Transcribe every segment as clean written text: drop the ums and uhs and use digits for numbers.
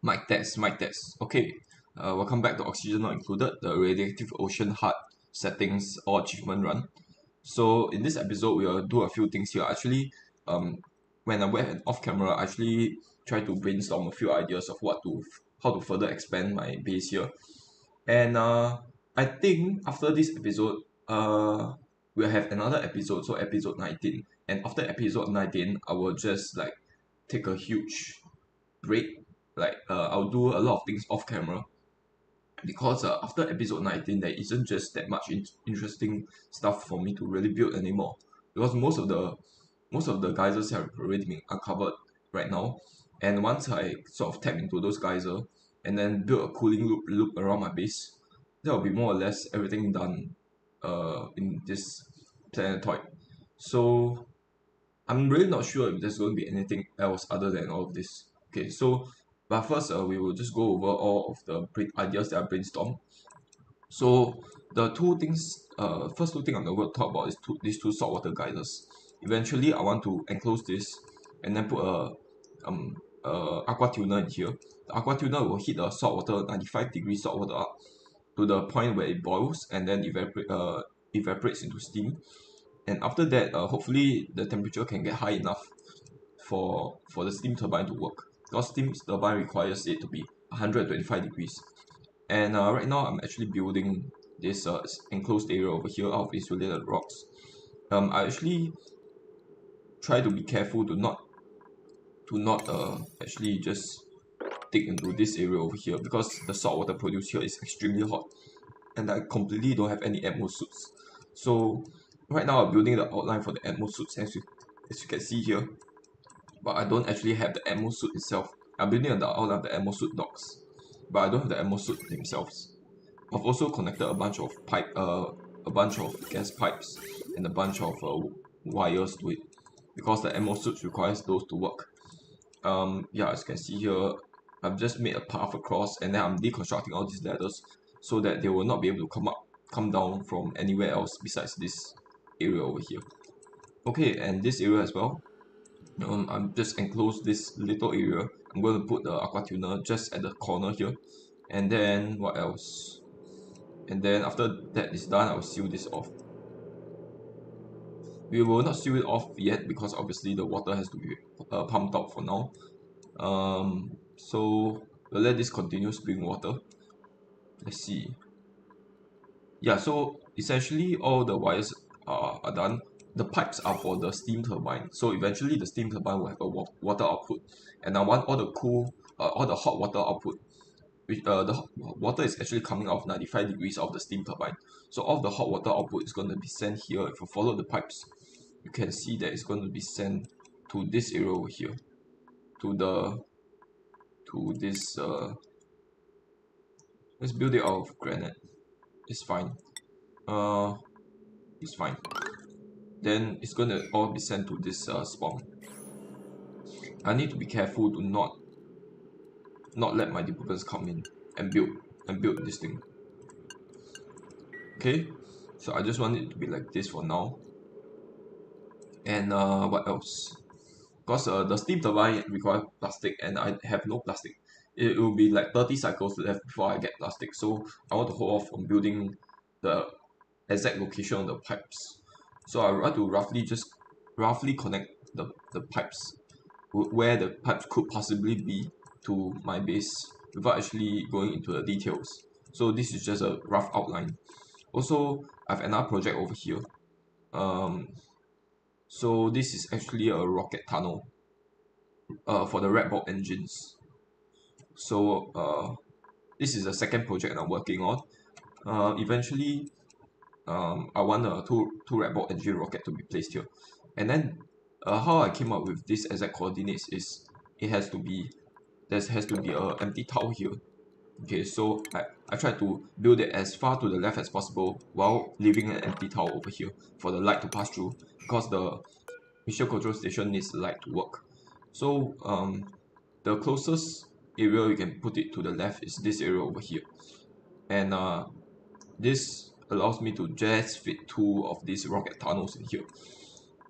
Mic test, mic test. Okay, welcome back to Oxygen Not Included, the Radioactive Ocean Hard Settings or Achievement Run. So in this episode, we'll do a few things here. Actually, when I went off camera, I actually try to brainstorm a few ideas of how to further expand my base here. And I think after this episode, we'll have another episode, so episode 19. And after episode 19, I will just like take a huge break. I'll do a lot of things off camera because after episode 19 there isn't just that much interesting stuff for me to really build anymore, because most of the geysers have already been uncovered right now. And once I sort of tap into those geysers and then build a cooling loop around my base, that will be more or less everything done in this planetoid. So I'm really not sure if there's going to be anything else other than all of this. Okay, so but first, we will just go over all of the ideas that I brainstormed. So the first two things I'm going to talk about is these two saltwater geysers. Eventually, I want to enclose this and then put aqua tuner in here. The aqua tuner will heat the saltwater 95 degrees saltwater up to the point where it boils and then evaporates into steam. And after that, hopefully the temperature can get high enough for the steam turbine to work, because steam turbine requires it to be 125 degrees. And right now I'm actually building this enclosed area over here out of insulated rocks. I actually try to be careful to not actually just dig into this area over here, because the salt water produced here is extremely hot and I completely don't have any atmo suits. So right now I'm building the outline for the atmo suits, as you can see here, but I don't actually have the ammo suit itself. I'm building on the outline of the ammo suit docks, but I don't have the ammo suit themselves. I've also connected a bunch of gas pipes and a bunch of wires to it, because the ammo suits requires those to work. Yeah, as you can see here, I've just made a path across, and then I'm deconstructing all these ladders so that they will not be able to come down from anywhere else besides this area over here. Okay, and this area as well, I'm just enclose this little area. I'm going to put the aqua tuner just at the corner here, and then what else? And then after that is done, I'll seal this off. We will not seal it off yet because obviously the water has to be pumped out for now. So we'll let this continue spewing water. Let's see. Yeah, so essentially all the wires are done. The pipes are for the steam turbine, so eventually the steam turbine will have a water output, and I want all the hot water output, which water is actually coming out of 95 degrees of the steam turbine. So all the hot water output is going to be sent here. If you follow the pipes, you can see that it's going to be sent to this area over here, to this let's build it out of granite. It's fine. It's fine. Then it's going to all be sent to this spawn. I need to be careful to not let my debuggers come in and build this thing. Okay, so I just want it to be like this for now. And what else? Because the steam turbine requires plastic and I have no plastic. It will be like 30 cycles left before I get plastic, so I want to hold off on building the exact location of the pipes. So I want to roughly connect the pipes where the pipes could possibly be to my base without actually going into the details. So this is just a rough outline. Also, I have another project over here. So this is actually a rocket tunnel for the red bulb engines. So this is the second project I'm working on. Eventually, I want a two red bulb engine rocket to be placed here, and then how I came up with this exact coordinates is there has to be a empty tile here. Okay, so I try to build it as far to the left as possible while leaving an empty tile over here for the light to pass through, because the mission control station needs light to work. So the closest area you can put it to the left is this area over here, and this allows me to just fit two of these rocket tunnels in here.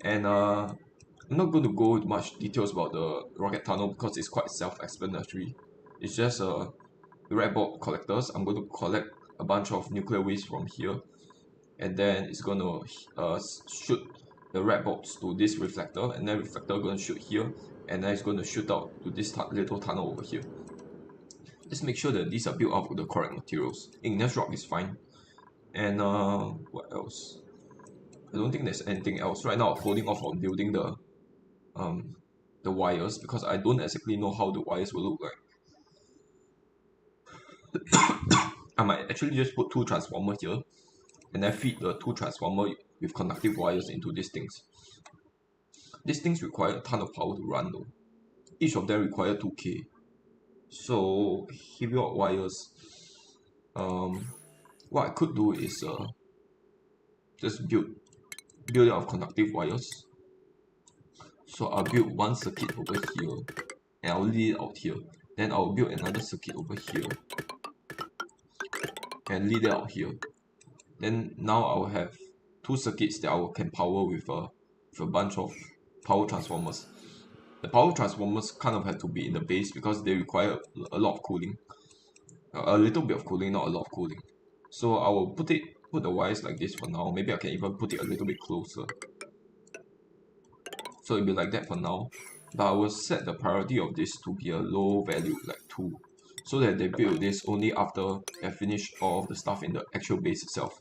And I'm not going to go into much details about the rocket tunnel because it's quite self-explanatory. It's just red bulb collectors. I'm going to collect a bunch of nuclear waste from here, and then it's going to shoot the red bulbs to this reflector, and then reflector going to shoot here, and then it's going to shoot out to this little tunnel over here. Just make sure that these are built up with the correct materials. Igneous rock is fine. And what else? I don't think there's anything else. Right now I'm holding off on building the wires because I don't exactly know how the wires will look like. I might actually just put two transformers here and then feed the two transformer with conductive wires into these things. These things require a ton of power to run though. Each of them require 2k. So heavy rod wires. What I could do is just build it of conductive wires. So I'll build one circuit over here and I'll lead it out here. Then I'll build another circuit over here and lead it out here. Then now I'll have two circuits that I can power with a bunch of power transformers. The power transformers kind of have to be in the base because they require a lot of cooling. A little bit of cooling, not a lot of cooling. So I will put the wires like this for now. Maybe I can even put it a little bit closer. So it'll be like that for now. But I will set the priority of this to be a low value, like 2. So that they build this only after they finish all of the stuff in the actual base itself.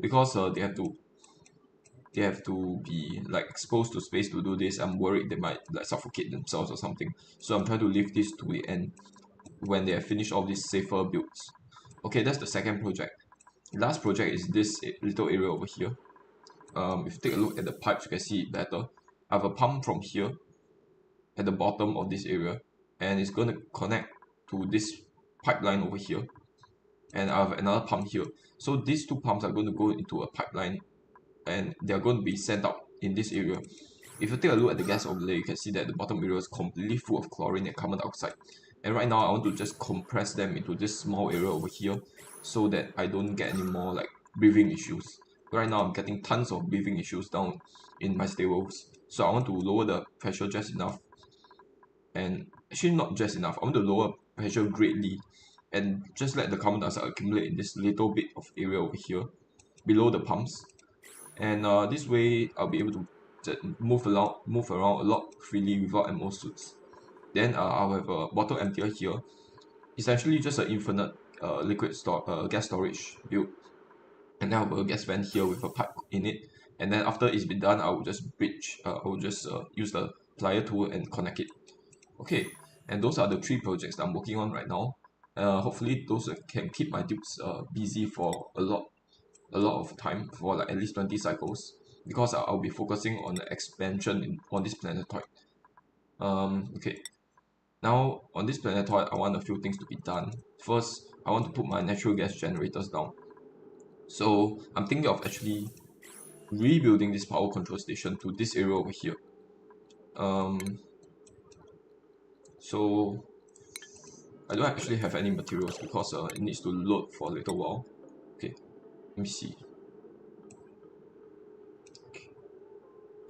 Because they have to be like exposed to space to do this. I'm worried they might like suffocate themselves or something. So I'm trying to leave this to the end when they have finished all these safer builds. Okay, that's the second project. The last project is this little area over here. If you take a look at the pipes, you can see it better. I have a pump from here at the bottom of this area, and it's going to connect to this pipeline over here, and I have another pump here. So these two pumps are going to go into a pipeline, and they are going to be sent out in this area. If you take a look at the gas overlay, you can see that the bottom area is completely full of chlorine and carbon dioxide. And right now I want to just compress them into this small area over here so that I don't get any more like breathing issues. Right now I'm getting tons of breathing issues down in my stables. So I want to lower the pressure just enough, and actually not just enough, I want to lower pressure greatly and just let the carbon dioxide accumulate in this little bit of area over here below the pumps. And this way I'll be able to move around a lot freely without ammo suits. Then I'll have a bottle emptier here. It's actually just an infinite gas storage build, and then I'll have a gas vent here with a pipe in it. And then after it's been done, I will just use the plier tool and connect it. Okay, and those are the 3 projects that I'm working on right now. Hopefully those can keep my dudes busy for a lot of time, for like at least 20 cycles, because I'll be focusing on the expansion on this planetoid. Okay, now on this planetoid I want a few things to be done. First, I want to put my natural gas generators down. So I'm thinking of actually rebuilding this power control station to this area over here. So I don't actually have any materials because it needs to load for a little while. Okay, let me see.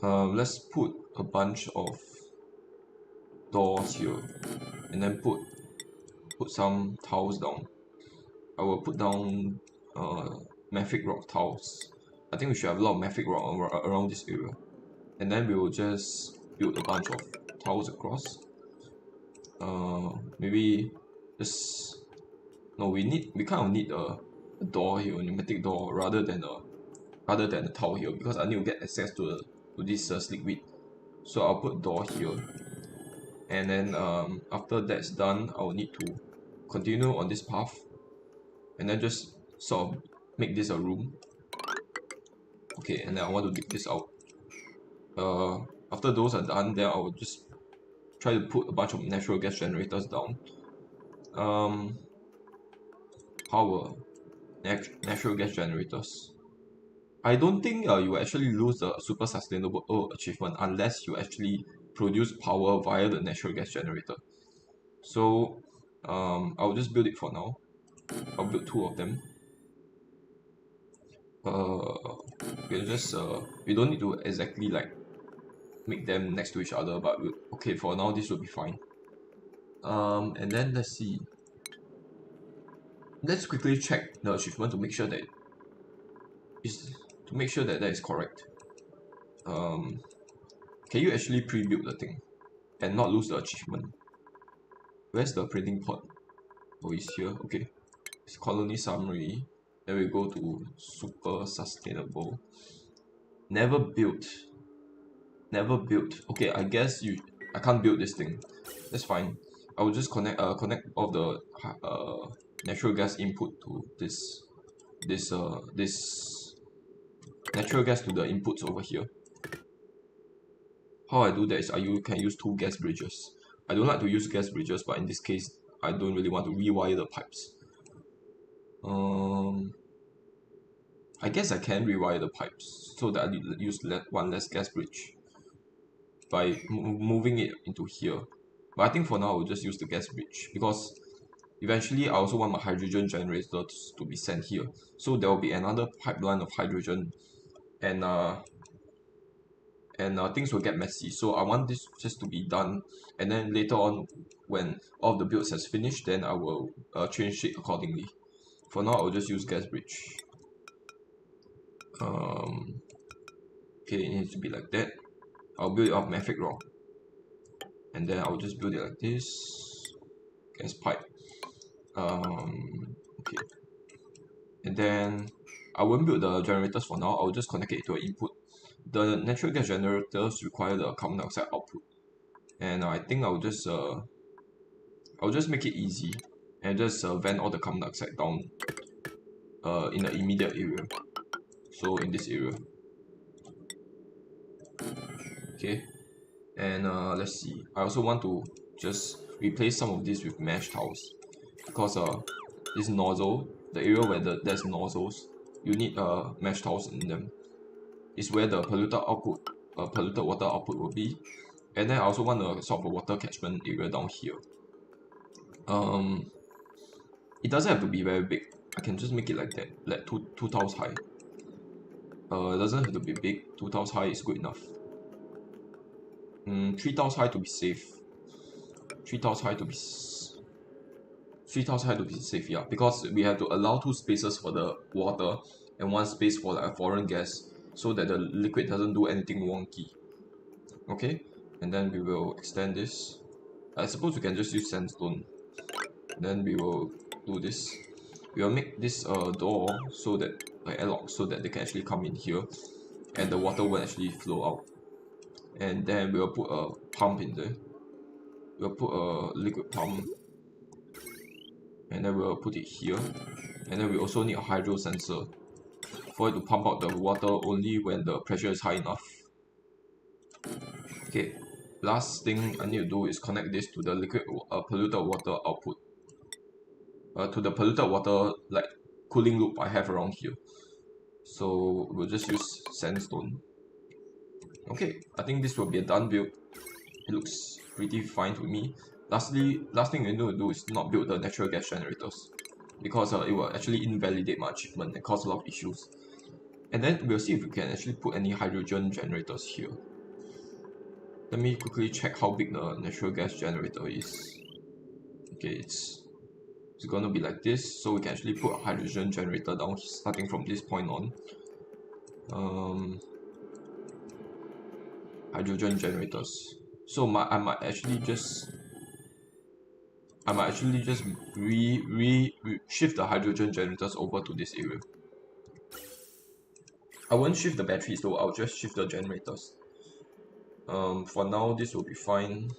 Let's put a bunch of doors here, and then put some tiles down. I will put down mafic rock tiles. I think we should have a lot of mafic rock around this area, and then we will just build a bunch of tiles across. Maybe just no. We kind of need a door here, a pneumatic door, rather than a tile here, because I need to get access to this slick weed. So I'll put door here, and then after that's done, I'll need to continue on this path, and then just sort of make this a room. Okay, and then I want to dig this out. After those are done, then I will just try to put a bunch of natural gas generators down. Power natural gas generators. I don't think you will actually lose the super sustainable achievement unless you actually produce power via the natural gas generator. So I'll just build it for now. I'll build 2 of them. We'll just we don't need to exactly like make them next to each other, but okay, for now this will be fine. And then let's see. Let's quickly check the achievement to make sure that that is correct. Can you actually pre-build the thing and not lose the achievement? Where's the printing pod? Oh, it's here. Okay. It's colony summary. Then we go to super sustainable. Never built. Never built. Okay, I guess I can't build this thing. That's fine. I will just connect all the natural gas input to this natural gas to the inputs over here. How I do that is you can use two gas bridges. I don't like to use gas bridges, but in this case, I don't really want to rewire the pipes. I guess I can rewire the pipes so that I use one less gas bridge by moving it into here. But I think for now, I will just use the gas bridge because eventually I also want my hydrogen generators to be sent here. So there will be another pipeline of hydrogen and things will get messy. So I want this just to be done, and then later on, when all of the builds has finished, then I will change it accordingly. For now, I'll just use gas bridge. Okay, it needs to be like that. I'll build it off mafic rock, and then I'll just build it like this. Gas pipe. Okay, and then I won't build the generators for now. I'll just connect it to an input. The natural gas generators require the carbon dioxide output, and I think I'll just make it easy and just vent all the carbon dioxide down in the immediate area. So in this area, okay. And let's see. I also want to just replace some of this with mesh tiles because this nozzle, the area where there's nozzles, you need mesh tiles in them. Is where the polluted water output will be. And then I also want a sort of a water catchment area down here. It doesn't have to be very big. I can just make it like that, like two tiles high. It doesn't have to be big. 2 tiles high is good enough. 3 tiles high to be safe. 3 tiles high to be 3 tiles high to be safe, yeah, because we have to allow 2 spaces for the water and 1 space for like a foreign gas, so that the liquid doesn't do anything wonky. Okay, and then we will extend this. I suppose we can just use sandstone. Then we will do this. We will make this door so that airlock, so that they can actually come in here and the water will actually flow out. And then we will put a pump in there. We'll put a liquid pump, and then we'll put it here. And then we also need a hydro sensor for it to pump out the water only when the pressure is high enough. Okay, last thing I need to do is connect this to the liquid polluted water output. To the polluted water like cooling loop I have around here. So we'll just use sandstone. Okay, I think this will be a done build. It looks pretty fine to me. Last thing we need to do is not build the natural gas generators, because it will actually invalidate my achievement and cause a lot of issues. And then we'll see if we can actually put any hydrogen generators here. Let me quickly check how big the natural gas generator is. Okay, it's gonna be like this, so we can actually put a hydrogen generator down starting from this point on. Hydrogen generators. So I might actually just shift the hydrogen generators over to this area. I won't shift the batteries though, I'll just shift the generators. For now this will be fine,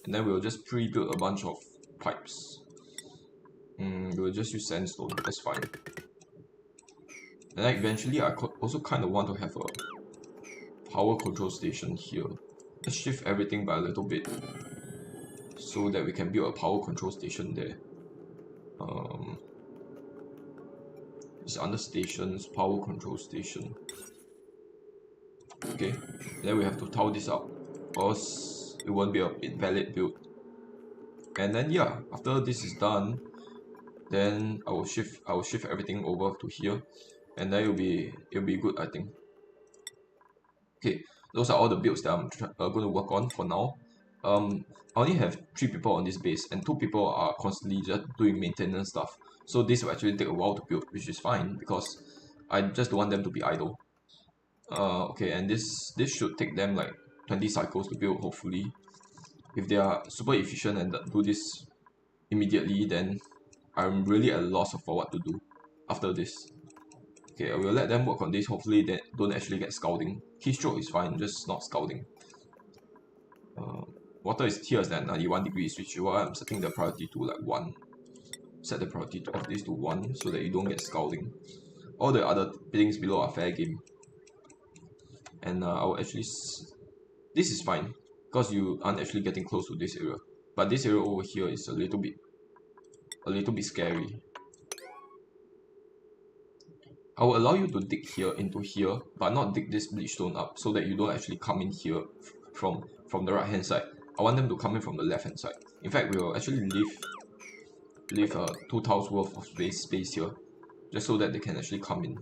and then we'll just pre-build a bunch of pipes. We'll just use sandstone, that's fine. And then eventually I also kind of want to have a power control station here. Let's shift everything by a little bit so that we can build a power control station there. It's under stations, power control station. Okay, then we have to tile this up, or else it won't be a valid build. And then yeah, after this is done, then I will shift everything over to here, and then it'll be good, I think. Okay, those are all the builds that I'm going to work on for now. I only have 3 people on this base, and 2 people are constantly just doing maintenance stuff. So this will actually take a while to build, which is fine because I just don't want them to be idle. Okay, and this should take them like 20 cycles to build, hopefully. If they are super efficient and do this immediately, then I'm really at a loss for what to do after this. Okay, I will let them work on this. Hopefully they don't actually get scalding. Keystroke is fine, just not scalding. Water is here at 91 degrees, which is why I'm setting the priority to like 1. Set the priority of this to 1 so that you don't get scalding. All the other things below are fair game. And I will actually... This is fine, because you aren't actually getting close to this area. But this area over here is a little bit scary. I will allow you to dig here into here, but not dig this bleach stone up, so that you don't actually come in here from the right hand side. I want them to come in from the left hand side. In fact, we will actually leave 2 tiles worth of space here, just so that they can actually come in.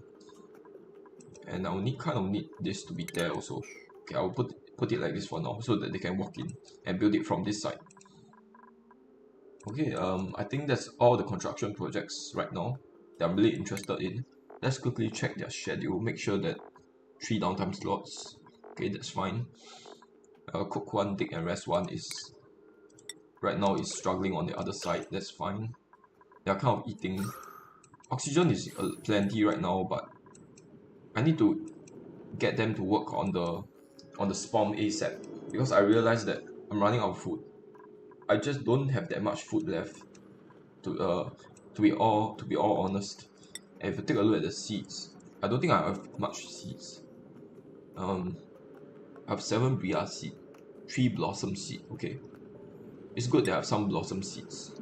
And I will kind of need this to be there also. Okay, I will put it like this for now, so that they can walk in and build it from this side. Okay, I think that's all the construction projects right now that I'm really interested in. Let's quickly check their schedule, make sure that 3 downtime slots. Okay, that's fine. Cook 1, dig and rest 1 is right now is struggling on the other side. That's fine. They are kind of eating. Oxygen is plenty right now, but I need to get them to work on the spawn ASAP, because I realized that I'm running out of food. I just don't have that much food left. To be all honest, and if you take a look at the seeds, I don't think I have much seeds. I have 7 Bria seed, 3 blossom seed. Okay, it's good to have some blossom seeds.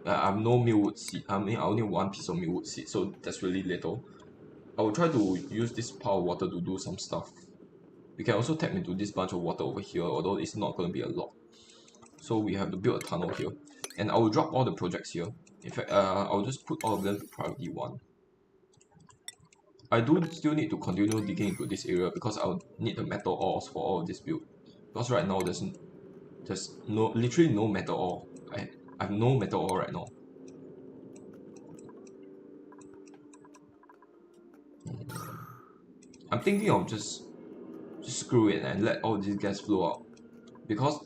I have no mealwood seed. I mean, I only have 1 piece of mealwood seed, so that's really little. I will try to use this pile of water to do some stuff. We can also tap into this bunch of water over here, although it's not going to be a lot. So we have to build a tunnel here, and I will drop all the projects here. In fact, I'll just put all of them to priority 1. I do still need to continue digging into this area because I'll need the metal ores for all of this build. Because right now there's literally no metal ore. I have no metal ore right now. I'm thinking of just screw it and let all this gas flow out, because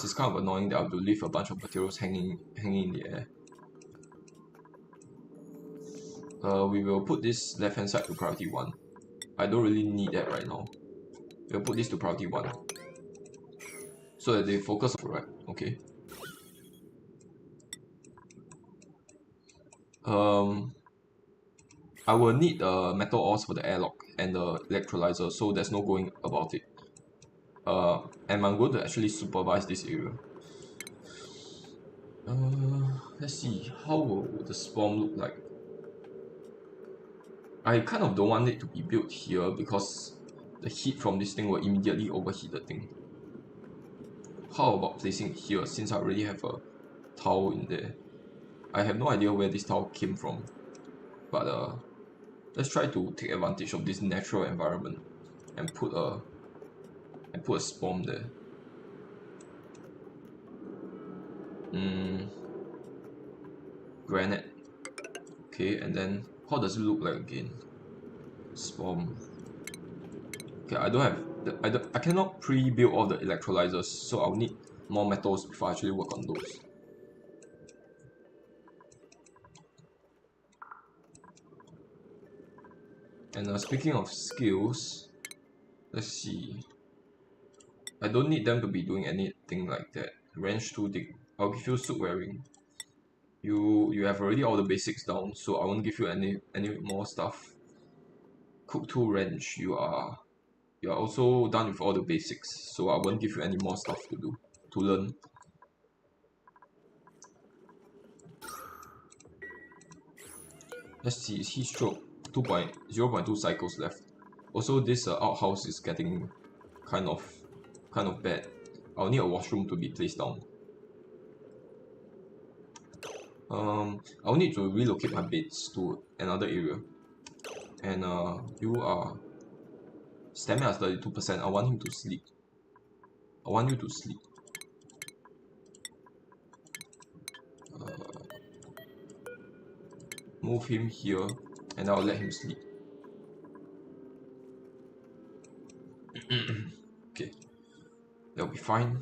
it's kind of annoying that I have to leave a bunch of materials hanging in the air. We will put this left hand side to priority 1. I don't really need that right now. We'll put this to priority 1 so that they focus on right. Okay. I will need metal ores for the airlock and the electrolyzer, so there's no going about it. And I'm going to actually supervise this area. Let's see, how will the spawn look like? I kind of don't want it to be built here because the heat from this thing will immediately overheat the thing. How about placing it here, since I already have a tile in there? I have no idea where this tile came from, but let's try to take advantage of this natural environment and put a spawn there. Granite. Okay, and then how does it look like again? Spawn. Okay, I don't have I cannot pre-build all the electrolyzers, so I'll need more metals before I actually work on those. And speaking of skills, let's see. I don't need them to be doing anything like that. Range 2 dig. I'll give you suit wearing. You have already all the basics down, so I won't give you any more stuff. Cook 2 range. You are also done with all the basics, so I won't give you any more stuff to learn. Let's see, heat stroke 0.2 cycles left. Also, this outhouse is getting kind of bad. I'll need a washroom to be placed down. I'll need to relocate my beds to another area. And you are stamina is 32%. I want him to sleep. I want you to sleep. Move him here, and I'll let him sleep. Okay, that'll be fine.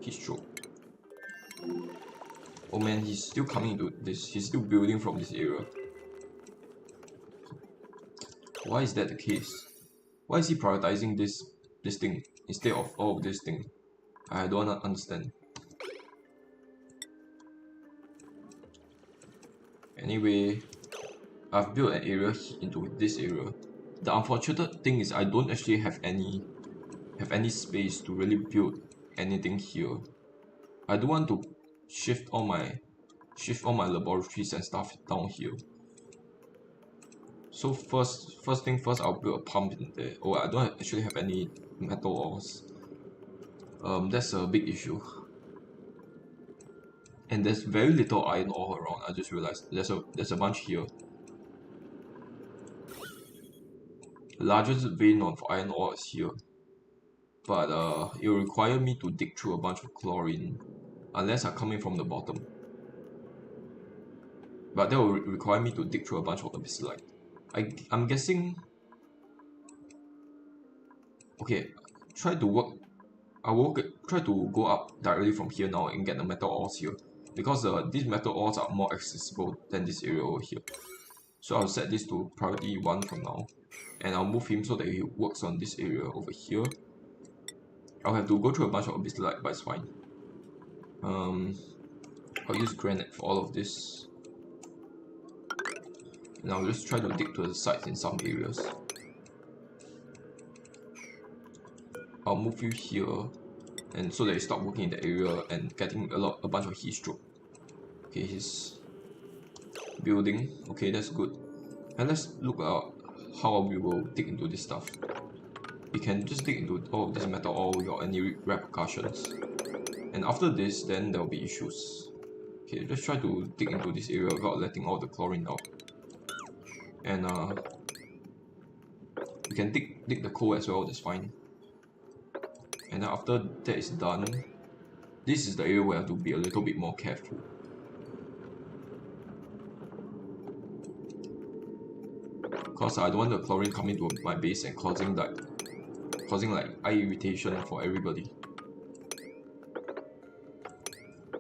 He's choked. Oh man, he's still coming into this. He's still building from this area. Why is that the case? Why is he prioritizing this thing instead of all of this thing? I don't understand. Anyway, I've built an area into this area. The unfortunate thing is I don't actually have any space to really build anything here. I do want to shift all my laboratories and stuff down here. So first thing first, I'll build a pump in there. Oh, I don't actually have any metal ores. That's a big issue. And there's very little iron ore around. I just realized there's a bunch here. The largest vein of iron ore is here. But it will require me to dig through a bunch of chlorine, unless I'm coming from the bottom. But that will require me to dig through a bunch of abyssite. I'm guessing. Okay, try to work. I will try to go up directly from here now and get the metal ores here, because these metal ores are more accessible than this area over here. So I'll set this to priority 1 from now, and I'll move him so that he works on this area over here. I'll have to go through a bunch of abyssite, but it's fine. I'll use granite for all of this, and I'll just try to dig to the sides in some areas. I'll move you here, and so that you stop working in the area and getting a bunch of heat stroke. Okay, he's building. Okay, that's good. And let's look at how we will dig into this stuff. We can just dig into all of this metal ore without any repercussions. And after this, then there will be issues. Okay, let's try to dig into this area without letting all the chlorine out. And we can dig the coal as well, that's fine. And then after that is done, this is the area where I have to be a little bit more careful. Because I don't want the chlorine coming to my base and causing like eye irritation for everybody.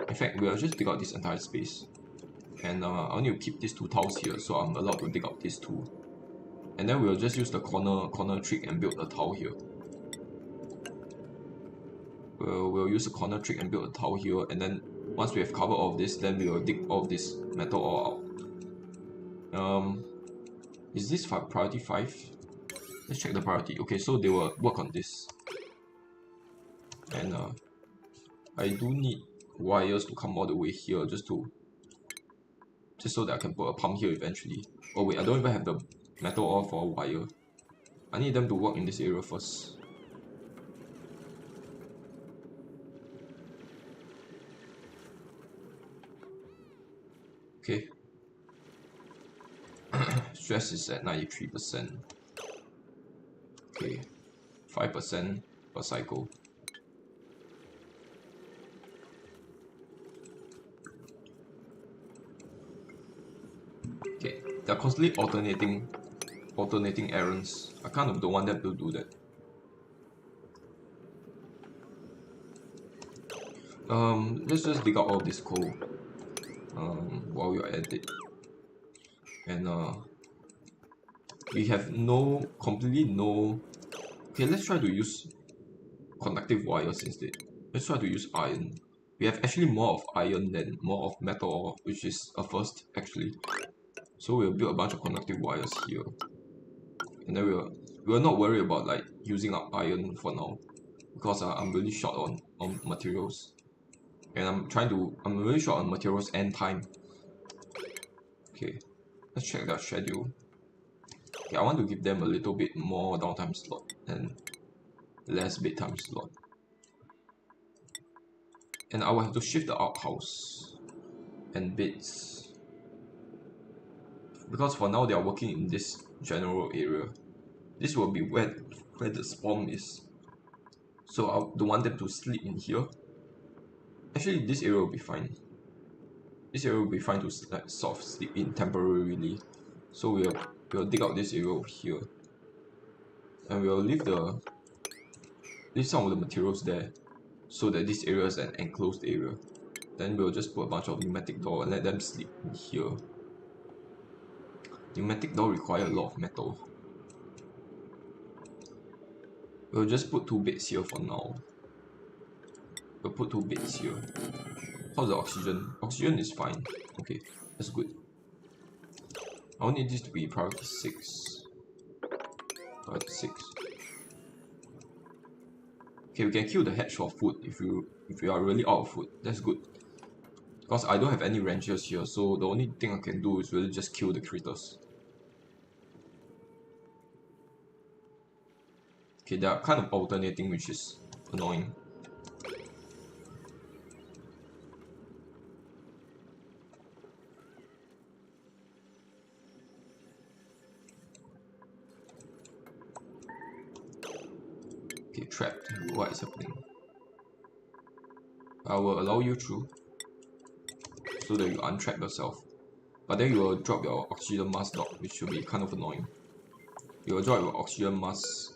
In fact, we'll just dig out this entire space. And I need to keep these 2 tiles here, so I'm allowed to dig out these 2. And then we'll just use the corner trick and build a tile here. We'll use the corner trick and build a tile here, and then once we have covered all of this, then we will dig all of this metal ore out. Is this priority 5? Let's check the priority. Okay, so they will work on this. And I do need wires to come all the way here just so that I can put a pump here eventually. Oh wait, I don't even have the metal ore for a wire. I need them to work in this area first. Okay. Stress is at 93%. Okay. 5% per cycle. Okay. They're constantly alternating errands. I kind of don't want them to do that. Let's just dig out all this coal while we are at it. And we have completely no. Okay, let's try to use conductive wires instead. Let's try to use iron. We have actually more of iron than more of metal ore, which is a first actually. So we'll build a bunch of conductive wires here. And then we'll not worry about like using up iron for now, because I'm really short on materials. And I'm really short on materials and time. Okay, let's check their schedule. Okay, I want to give them a little bit more downtime slot and less bedtime slot. And I will have to shift the outhouse and beds, because for now they are working in this general area. This will be where the spawn is. So I don't want them to sleep in here. Actually, this area will be fine. This area will be fine to like sort of sleep in temporarily. So we'll dig out this area over here, and we'll leave some of the materials there, so that this area is an enclosed area. Then we'll just put a bunch of pneumatic door and let them sleep in here. Pneumatic door require a lot of metal. We'll just put 2 beds here for now. We'll put 2 beds here. How's the oxygen? Oxygen is fine. Okay, that's good. I'll need this to be priority 6. Priority 6. Okay, we can kill the hedge for food if you are really out of food. That's good. Because I don't have any ranchers here, so the only thing I can do is really just kill the critters. Okay, they are kind of alternating, which is annoying. Okay, trapped. What is happening? I will allow you through, so that you untrap yourself. But then you will drop your oxygen mask dog, which will be kind of annoying. You will drop your oxygen mask.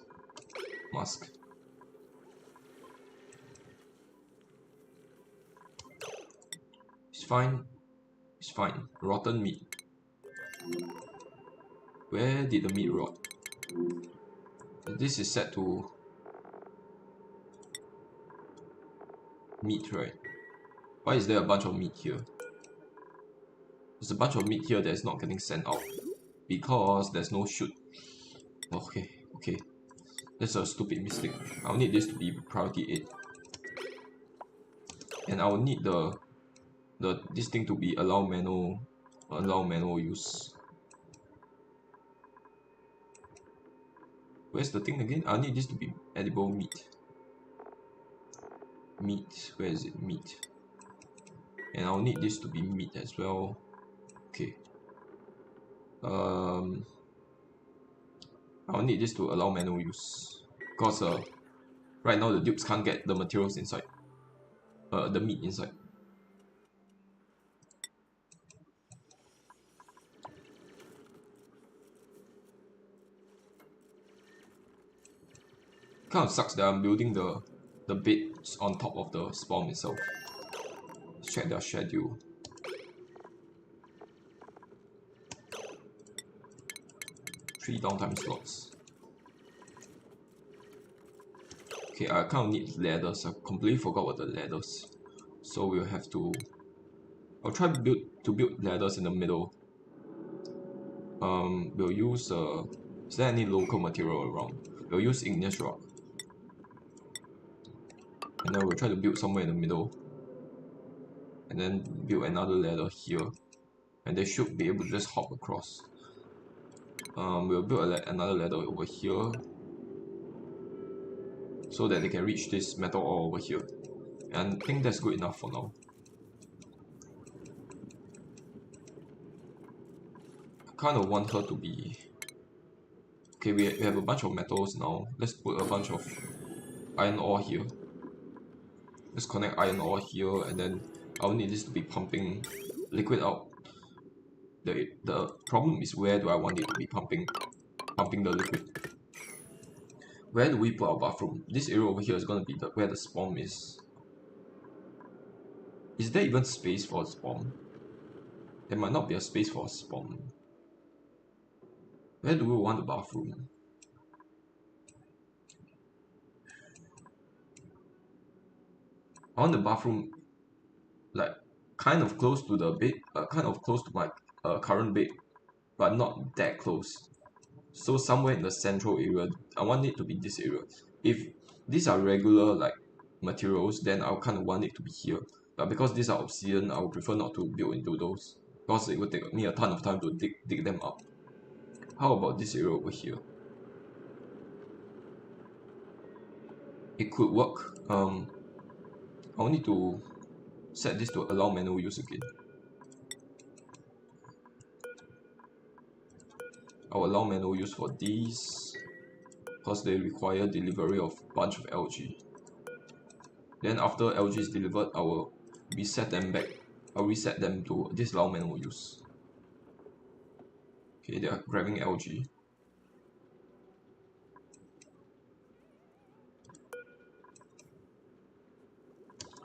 It's fine. It's fine. Rotten meat. Where did the meat rot? This is set to meat, right? Why is there a bunch of meat here? There's a bunch of meat here that's not getting sent out because there's no chute. Okay. That's a stupid mistake. I'll need this to be priority 8. And I'll need this thing to be allow manual use. Where's the thing again? I'll need this to be edible meat. Meat, where is it? Meat. And I'll need this to be meat as well. Okay. I'll need this to allow manual use. Because right now the dupes can't get the materials inside. The meat inside. Kind of sucks that I'm building the beds on top of the spawn itself. Let's check their schedule. Three downtime slots. Okay, I kind of need ladders. I completely forgot about the ladders. So we'll have to... I'll try to build ladders in the middle. We'll use... is there any local material around? We'll use igneous rock. And then we'll try to build somewhere in the middle. And then build another ladder here. And they should be able to just hop across. We'll build another ladder over here. So that they can reach this metal ore over here. And I think that's good enough for now. I kind of want her to be... Okay, we have a bunch of metals now. Let's put a bunch of iron ore here. Let's connect iron ore here, and then I'll need this to be pumping liquid out. The problem is, where do I want it to be pumping the liquid? Where do we put our bathroom? This area over here is gonna be where the spawn is. Is there even space for a spawn? There might not be a space for a spawn. Where do we want the bathroom? I want the bathroom like kind of close to the bed, kind of close to my current bed, but not that close. So somewhere in the central area. I want it to be this area. If these are regular like materials, then I'll kind of want it to be here. But because these are obsidian, I would prefer not to build into those, because it would take me a ton of time to dig them up. How about this area over here? It could work. I'll need to set this to allow manual use again. I'll allow manual use for these because they require delivery of a bunch of algae. Then after algae is delivered, I will reset them back. I'll reset them to disallow manual use. Okay, they are grabbing algae.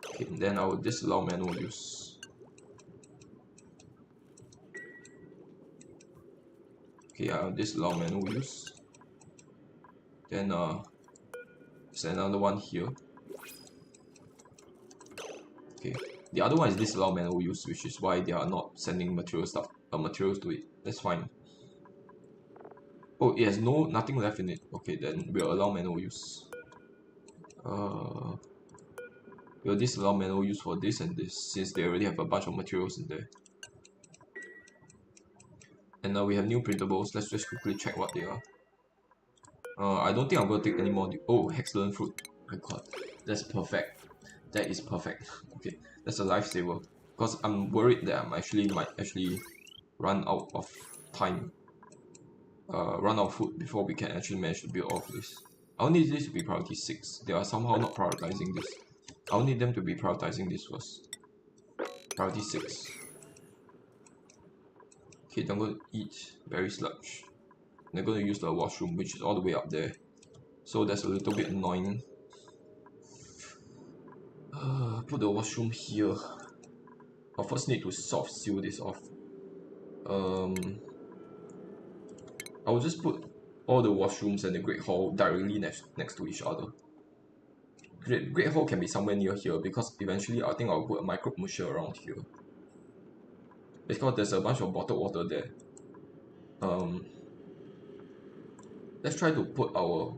Okay, then I will disallow manual use. Okay, I'll disallow manual use. Then there's another one here. Okay, the other one is disallow manual use, which is why they are not sending materials to it. That's fine. Oh, it has nothing left in it. Okay, then we'll allow manual use. We'll disallow manual use for this and this, since they already have a bunch of materials in there. And now we have new printables. Let's just quickly check what they are. I don't think I'm going to take any more. Oh, excellent fruit. My god, that's perfect. That is perfect. Okay, that's a lifesaver. Because I'm worried that might actually run out of time. Run out of food before we can actually manage to build all of this. I'll need this to be priority 6. They are somehow not prioritizing this. I'll need them to be prioritizing this first. Priority 6. Okay, they're going to eat berry sludge. They're going to use the washroom, which is all the way up there. So that's a little bit annoying. Put the washroom here. I first need to soft seal this off. I will just put all the washrooms and the Great Hall directly next to each other. Great Hall can be somewhere near here because eventually I think I'll put a microbe musher around here. Because there's a bunch of bottled water there. Let's try to put our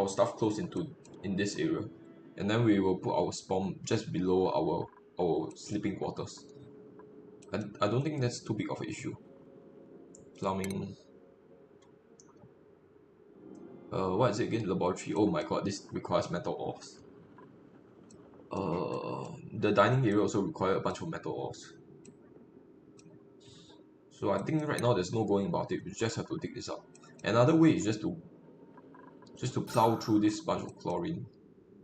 stuff close in this area, and then we will put our spawn just below our sleeping quarters. I don't think that's too big of an issue. Plumbing. What is it again? Laboratory. Oh my god, this requires metal ores. The dining area also requires a bunch of metal ores. So I think right now there's no going about it. We just have to dig this up. Another way is just to plow through this bunch of chlorine.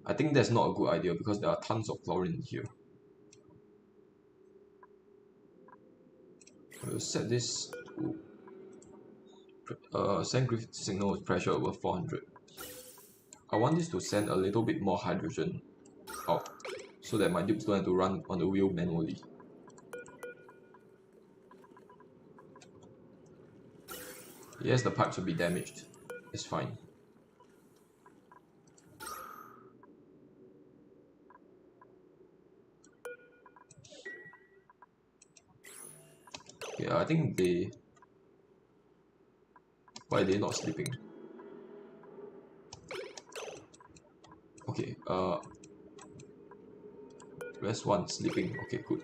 I think that's not a good idea because there are tons of chlorine here. We'll set this to send grift signal with pressure over 400. I want this to send a little bit more hydrogen out so that my dupes don't have to run on the wheel manually. Yes, the pipes will be damaged. It's fine. Yeah, I think they... Why are they not sleeping? Okay, where's one sleeping? Okay, good.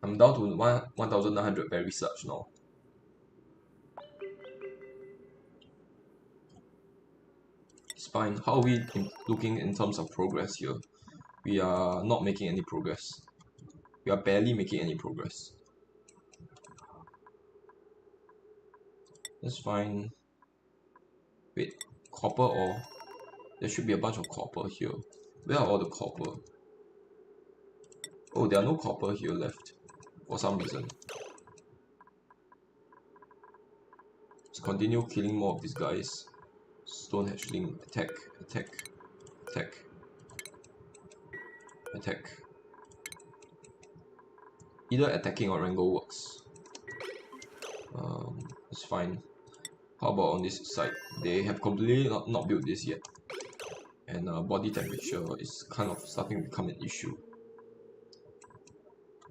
I'm down to 1,900 berry sludge now. It's fine. How are we looking in terms of progress here? We are not making any progress. We are barely making any progress. That's fine. Wait, copper ore? There should be a bunch of copper here. Where are all the copper? Oh, there are no copper here left. For some reason. Let's continue killing more of these guys. Stone hatchling, attack, attack, attack, attack. Either attacking or wrangle works. It's fine. How about on this side? They have completely not built this yet. And body temperature is kind of starting to become an issue.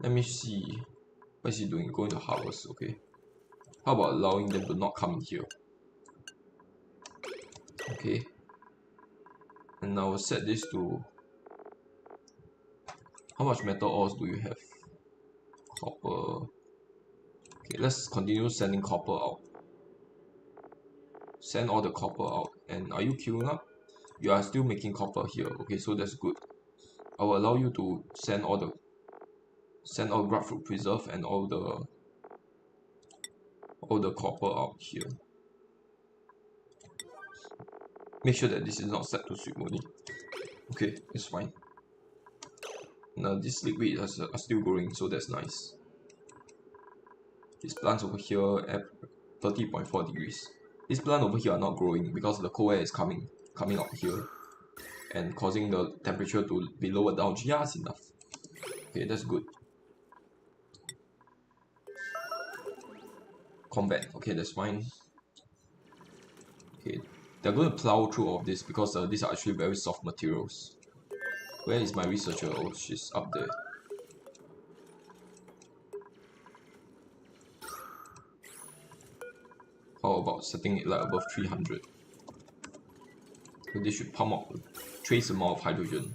Let me see. What is he doing? Going to harvest, okay. How about allowing them to not come in here? Okay. And now we'll set this to... How much metal ores do you have? Copper. Okay, let's continue sending copper out. Send all the copper out. And are you queuing up? You are still making copper here. Okay, so that's good. I will allow you to send all grapefruit preserve and all the copper out here. make sure that this is not set to sweep only. Okay, it's fine. Now these liquid are still growing, so that's nice. These plants over here at 30.4 degrees. These plants over here are not growing because the cold air is coming out here and causing the temperature to be lowered down just enough. Okay, that's good. Combat, okay, that's fine. Okay, they're going to plow through all of this because these are actually very soft materials. Where is my researcher? Oh, she's up there. How about setting it like above 300? So this should pump up a trace amount of hydrogen.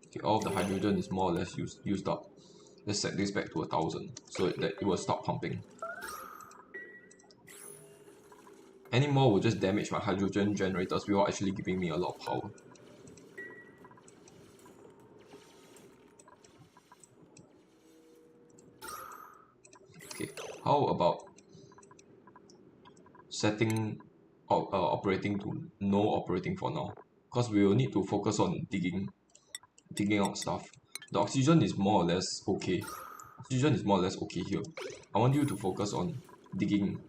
Okay, all of the hydrogen is more or less used up. Let's set this back to 1000 so that it will stop pumping. Any more will just damage my hydrogen generators without actually giving me a lot of power. Okay, how about setting operating to no operating for now? Because we will need to focus on digging out stuff. The oxygen is more or less okay. Oxygen is more or less okay here. I want you to focus on digging.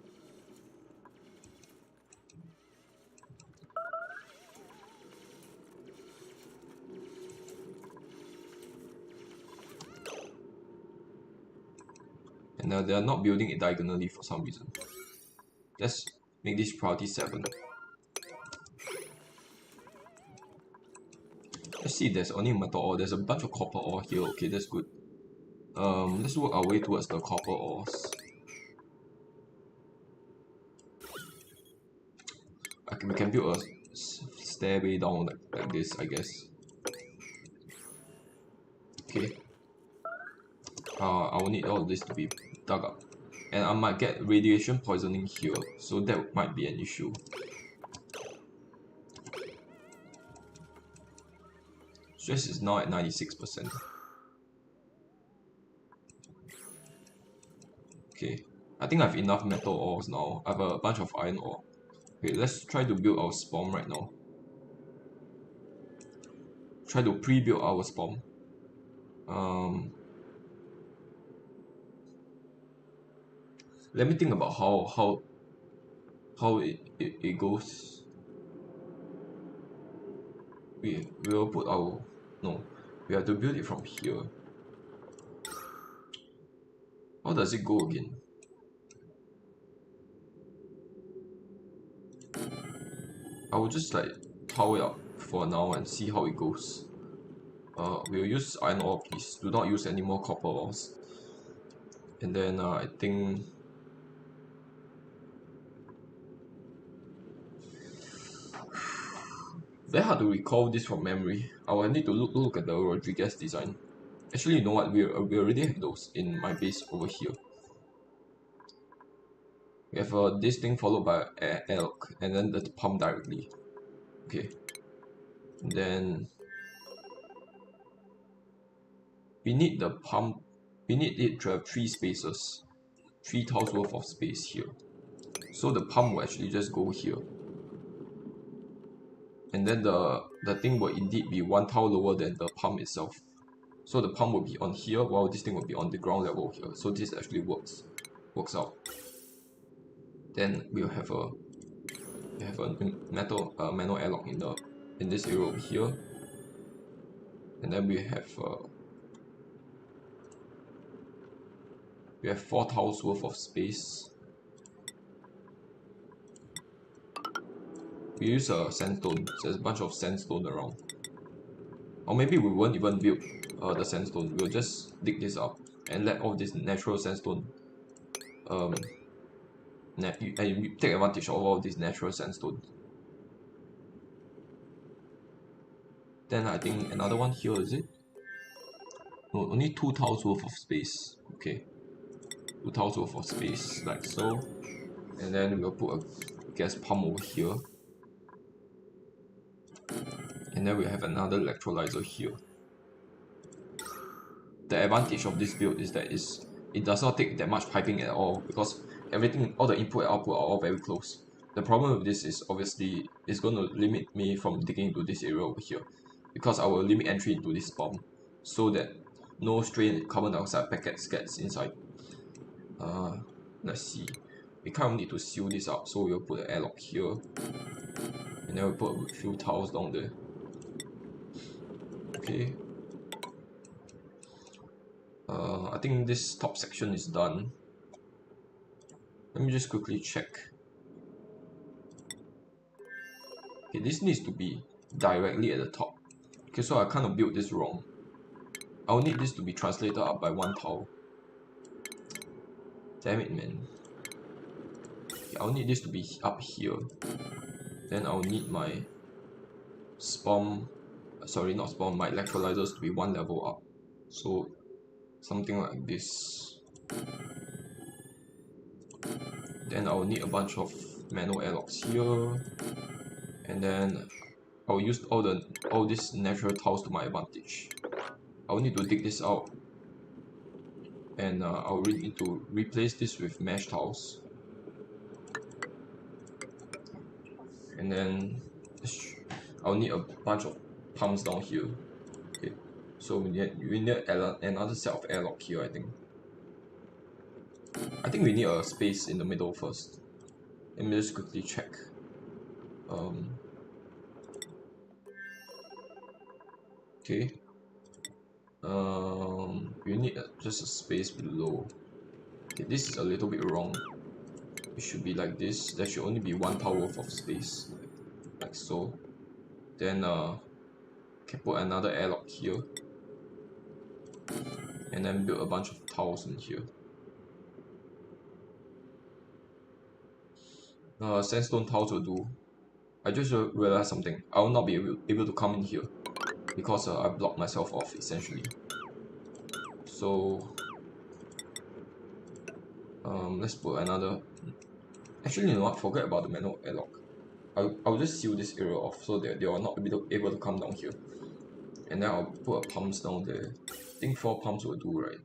And they are not building it diagonally for some reason. Let's make this priority 7. Let's see, there's only metal ore. There's a bunch of copper ore here. Okay, that's good. Let's work our way towards the copper ores. We can build a stairway down like this, I guess. Okay. I will need all of this to be dug up. And I might get radiation poisoning here, so that might be an issue. Stress is now at 96%. Okay, I think I have enough metal ores now. I have a bunch of iron ore. Okay, let's try to build our spawn right now. Try to pre-build our spawn. Let me think about how it goes. We will put our we have to build it from here. How does it go again? I will just like power it up for now and see how it goes. We'll use iron ore, please. Do not use any more copper ores. And then I think very hard to recall this from memory. I will need to look at the Rodriguez design. Actually, you know what? We already have those in my base over here. We have this thing followed by elk, and then the pump directly. Okay. And then we need the pump. We need it to have 3 spaces, 3 tiles worth of space here. So the pump will actually just go here. And then the thing will indeed be 1 tile lower than the pump itself. So the pump will be on here while this thing will be on the ground level here. So this actually works out. Then we'll have a manual airlock in this area over here. And then we have 4 tiles worth of space. We use a sandstone, so there's a bunch of sandstone around. Or maybe we won't even build the sandstone, we'll just dig this up and let all this natural sandstone and take advantage of all this natural sandstone. Then I think another one here, is it? No, only 2 tiles worth of space. Okay, 2 tiles worth of space, like so. And then we'll put a gas pump over here. And then we have another electrolyzer here. The advantage of this build is that it does not take that much piping at all, because all the input and output are all very close. the problem with this is obviously it's going to limit me from digging into this area over here, because I will limit entry into this bomb so that no stray carbon dioxide packets gets inside. Let's see, we kind of need to seal this up, so we'll put an airlock here, and then we'll put a few tiles down there. Okay. I think this top section is done. Let me just quickly check. Okay, this needs to be directly at the top. Okay, so I kind of built this wrong. I'll need this to be translated up by one tile. Damn it, man. Okay, I'll need this to be up here. Then I'll need my spawn, sorry, not spawn, my electrolyzers to be one level up. So something like this. Then I'll need a bunch of manual airlocks here. And then I'll use all these natural tiles to my advantage. I'll need to dig this out, and I'll really need to replace this with mesh tiles. And then I'll need a bunch of pumps down here. Okay, so we need another set of airlock here. I think we need a space in the middle first. Let me just quickly check. Okay. We need just a space below. Okay, this is a little bit wrong. It should be like this. There should only be one tile worth of space, like so. Then can put another airlock here, and then build a bunch of tiles in here. Sandstone tiles will do. I just realized something. I will not be able to come in here because I blocked myself off essentially. So let's put another. Actually, you know what? Forget about the manual airlock. I'll just seal this area off so that they are not able to come down here. And then I'll put a pumps down there. I think 4 pumps will do, right?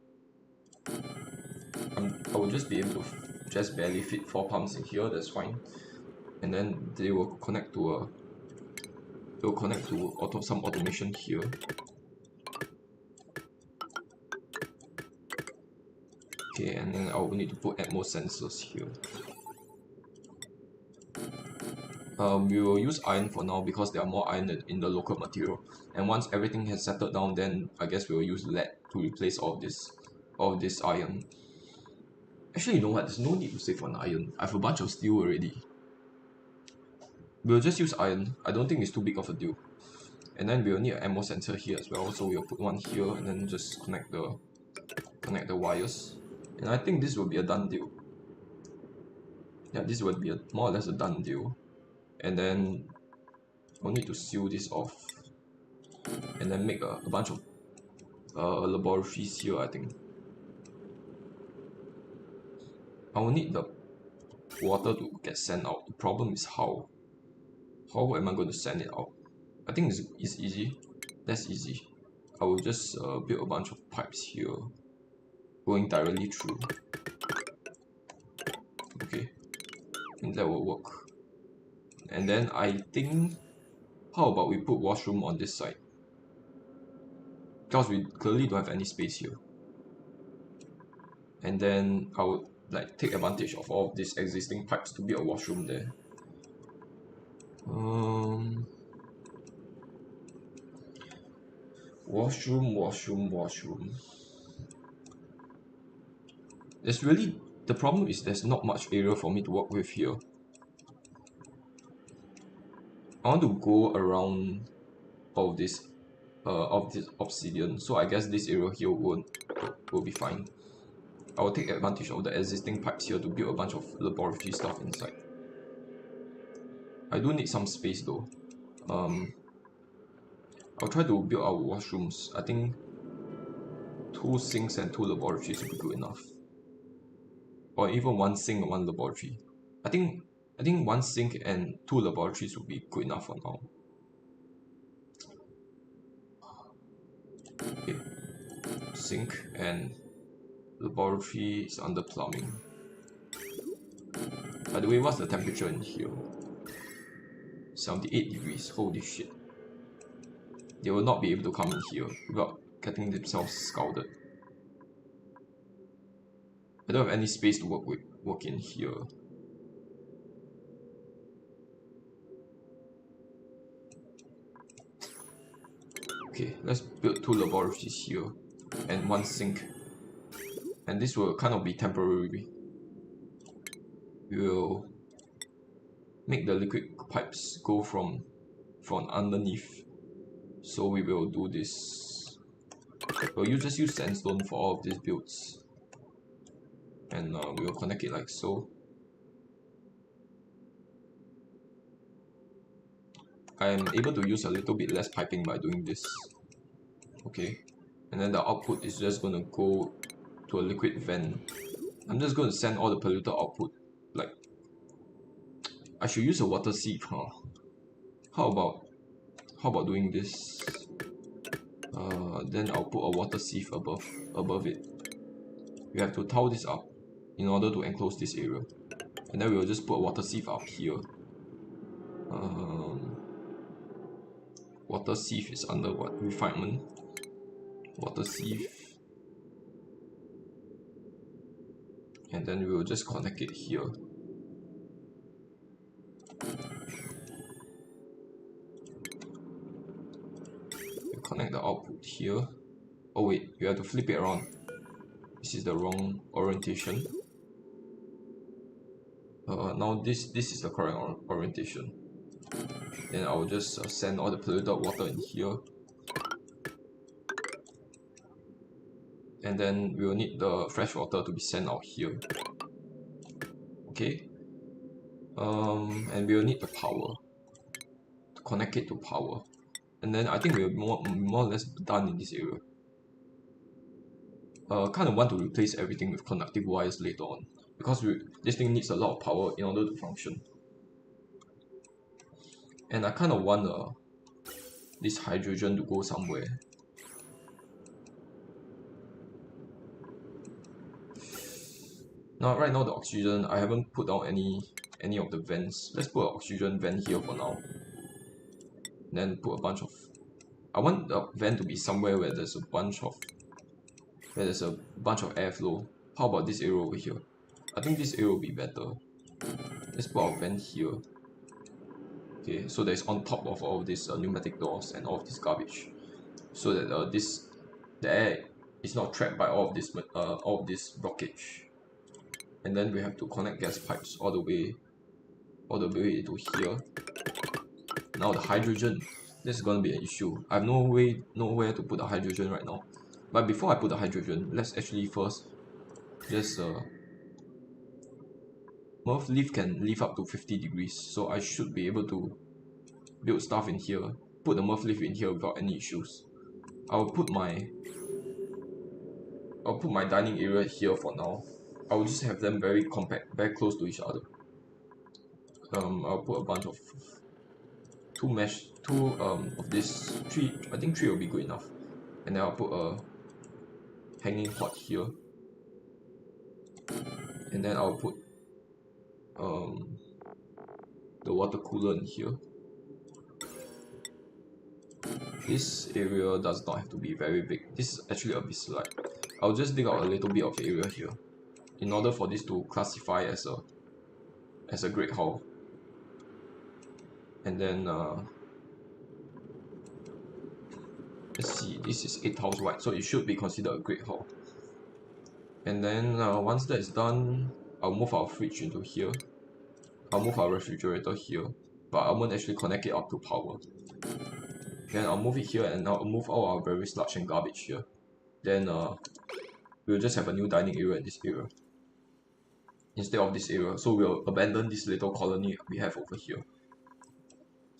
I will just be able to just barely fit 4 pumps in here. That's fine. And then they will connect to some automation here. Okay, and then I will need to put Atmos sensors here. We will use iron for now because there are more iron in the local material. And once everything has settled down, then I guess we will use lead to replace all of this iron. Actually, you know what? There's no need to save on iron. I have a bunch of steel already. We'll just use iron. I don't think it's too big of a deal. And then we'll need an ammo sensor here as well. So we'll put one here and then just connect the wires. And I think this will be a done deal. Yeah, this will be more or less a done deal. And then we'll need to seal this off. And then make a bunch of laboratories here, I think. I will need the water to get sent out. The problem is how. How am I going to send it out? I think it's easy. That's easy. I will just build a bunch of pipes here, going directly through. Okay, I think that will work. And then I think, how about we put washroom on this side? Because we clearly don't have any space here. And then I would like take advantage of all of these existing pipes to build a washroom there. Washroom. The problem is there's not much area for me to work with here. I want to go around all of this obsidian, so I guess this area here will be fine. I will take advantage of the existing pipes here to build a bunch of laboratory stuff inside. I do need some space though. I'll try to build our washrooms. I think 2 sinks and 2 laboratories will be good enough. Or even 1 sink and 1 laboratory. I think 1 sink and 2 laboratories will be good enough for now. Okay. Sink and laboratory is under plumbing. By the way, what's the temperature in here? 78 degrees. Holy shit. They will not be able to come in here without getting themselves scalded. I don't have any space to work in here. Okay, let's build 2 laboratories here and 1 sink. And this will kind of be temporary. We will make the liquid pipes go from underneath. So we will do this. We'll just use sandstone for all of these builds. And we will connect it like so. I am able to use a little bit less piping by doing this. Okay. And then the output is just going to go to a liquid vent. I'm just going to send all the polluted output. Like, I should use a water sieve, huh? How about doing this? Then I'll put a water sieve above it. We have to tile this up in order to enclose this area. And then we'll just put a water sieve up here. Water sieve is under what? Refinement. Water sieve. And then we will just connect it here. We'll connect the output here. Oh wait, you have to flip it around. This is the wrong orientation. Now this is the correct orientation. Then I will just send all the polluted water in here. And then we will need the fresh water to be sent out here. Okay. And we will need the power to connect it to power. And then I think we're more or less done in this area. Kind of want to replace everything with conductive wires later on, because this thing needs a lot of power in order to function. And I kind of want this hydrogen to go somewhere. Now, right now the oxygen, I haven't put down any of the vents. Let's put an oxygen vent here for now. Then put a bunch of... I want the vent to be somewhere where there's a bunch of airflow. How about this area over here? I think this area will be better. Let's put our vent here. Okay, so that it's on top of all of these pneumatic doors and all of this garbage, so that the air is not trapped by all of this blockage. And then we have to connect gas pipes all the way to here. Now the hydrogen, this is gonna be an issue. I have nowhere to put the hydrogen right now. But before I put the hydrogen, let's actually first just Murph leaf can lift up to 50 degrees, so I should be able to build stuff in here, put the Murph leaf in here without any issues. I'll put my dining area here for now. I will just have them very compact, very close to each other. I'll put a bunch of two of this, three. I think 3 will be good enough. And then I'll put a hanging pot here. And then I'll put the water cooler in here. This area does not have to be very big. This is actually a bit slight. I'll just dig out a little bit of area here in order for this to classify as a great hall. And then let's see, this is 8 tiles wide, so it should be considered a great hall. And then once that is done, I'll move our fridge into here. I'll move our refrigerator here, but I won't actually connect it up to power. Then I'll move it here, and I'll move all our very sludge and garbage here. Then we'll just have a new dining area in this area instead of this area. So we'll abandon this little colony we have over here.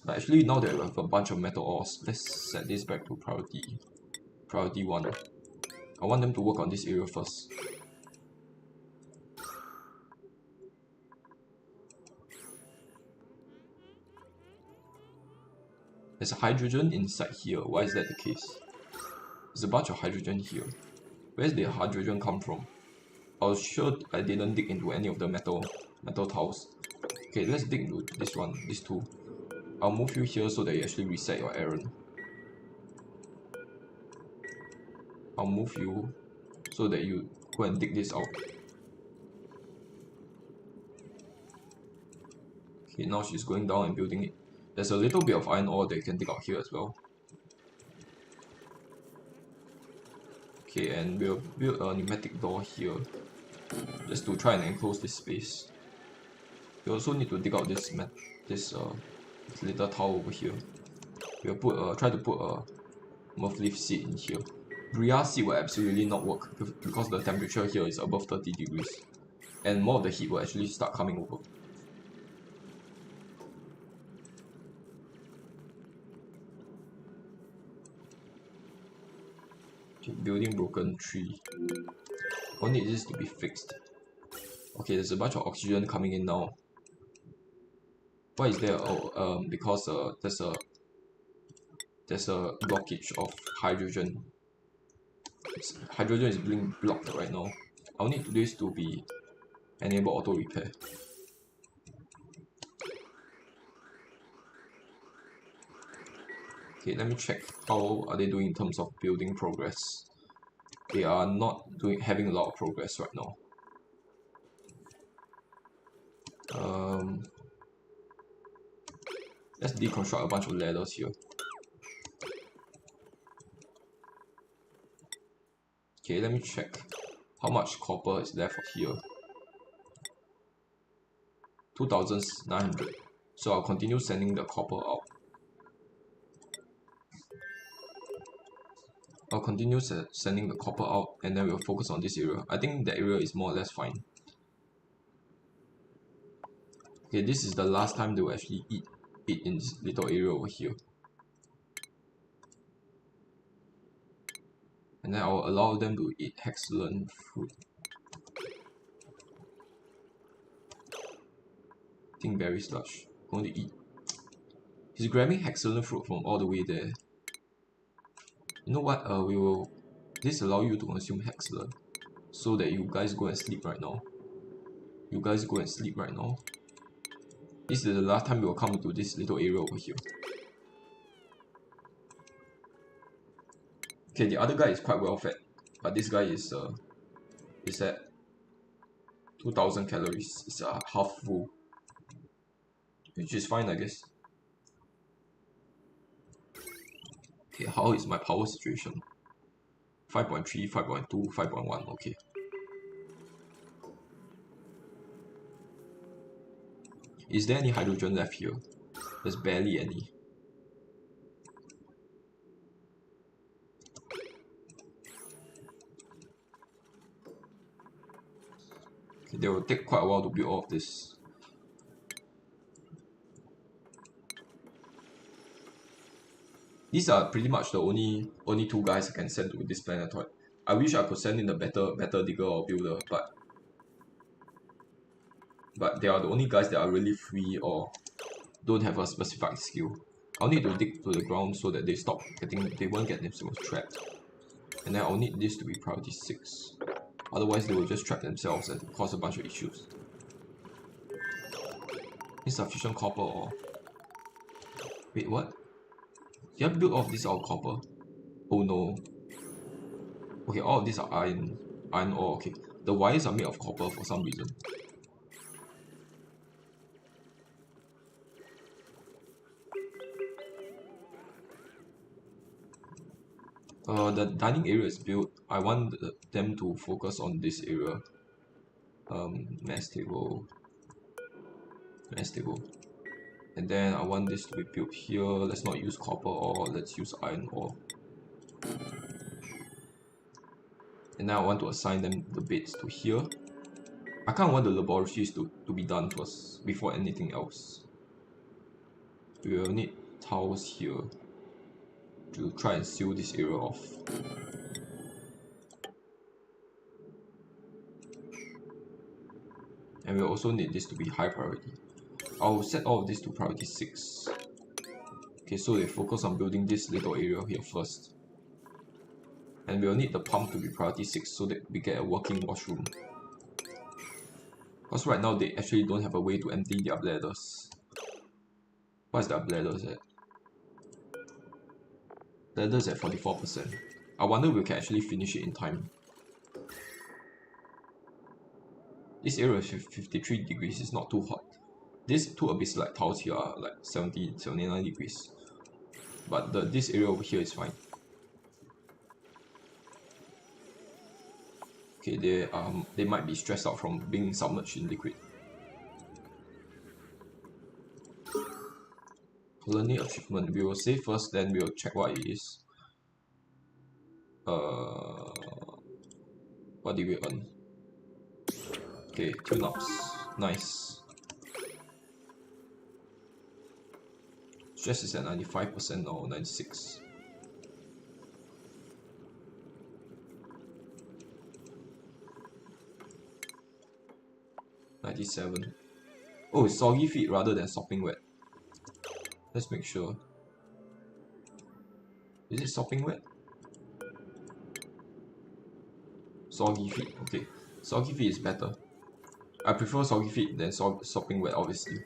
But actually, now that we have a bunch of metal ores, let's set this back to priority 1. I want them to work on this area first. There's a hydrogen inside here. Why is that the case? There's a bunch of hydrogen here. Where's the hydrogen come from? I was sure I didn't dig into any of the metal tiles. Okay, let's dig into this one, these two. I'll move you here so that you actually reset your errand. I'll move you so that you go and dig this out. Okay, now she's going down and building it. There's a little bit of iron ore that you can dig out here as well. Okay, and we'll build a pneumatic door here just to try and enclose this space. We also need to dig out this little tile over here. We'll try to put a muff leaf seed in here. Briar seed will absolutely not work because the temperature here is above 30 degrees, and more of the heat will actually start coming over. Okay, building broken tree. I need this to be fixed. Okay, there's a bunch of oxygen coming in now. Why is there? Oh, because there's a blockage of hydrogen. Hydrogen is being blocked right now. I'll need this to be enable auto repair. Okay, let me check how are they doing in terms of building progress. They are not having a lot of progress right now. Let's deconstruct a bunch of ladders here. Okay, let me check how much copper is left here. 2,900. So I'll continue sending the copper out. I'll continue sending the copper out, and then we'll focus on this area. I think that area is more or less fine. Okay, this is the last time they will actually eat in this little area over here. And then I'll allow them to eat excellent fruit. I think berry slush. Going to eat. He's grabbing excellent fruit from all the way there. You know what? We will disallow you to consume excellent, so that you guys go and sleep right now. You guys go and sleep right now. This is the last time we will come into this little area over here. Okay, the other guy is quite well fed, but this guy is at 2,000 calories. It's half full, which is fine, I guess. Okay, how is my power situation? 5.3, 5.2, 5.1, okay. Is there any hydrogen left here? There's barely any. Okay, they will take quite a while to build all of this. These are pretty much the only two guys I can send to this planetoid. I wish I could send in a better digger or builder, but they are the only guys that are really free or don't have a specific skill. I'll need to dig to the ground so that they won't get themselves trapped. And then I'll need this to be priority 6. Otherwise they will just trap themselves and cause a bunch of issues. Insufficient copper ore. Wait, what? Did I build all of this out of copper? Oh no. Okay, all of these are iron ore, okay. The wires are made of copper for some reason. The dining area is built. I want them to focus on this area. Mess table. And then I want this to be built here. Let's not use copper ore, let's use iron ore. And now I want to assign them the beds to here. I kind of want the laboratories to be done first before anything else. We will need tiles here to try and seal this area off. And we'll also need this to be high priority. I'll set all of this to priority 6. Okay, so they focus on building this little area here first. And we'll need the pump to be priority 6 so that we get a working washroom. Because right now they actually don't have a way to empty their bladders. What is their bladders at? Bladders at 44%. I wonder if we can actually finish it in time. This area is 53 degrees, it's not too hot. These two abyss like tiles here are like 70, 79 degrees. But this area over here is fine. Okay, they might be stressed out from being submerged in liquid. Colony achievement. We will save first, then we will check what it is. What did we earn? Okay, tune-ups. Nice. Stress is at 95% or 96. $97. Oh, it's soggy feet rather than sopping wet. Let's make sure. Is it sopping wet? Soggy feet. Okay, soggy feet is better. I prefer soggy feet than sopping wet, obviously.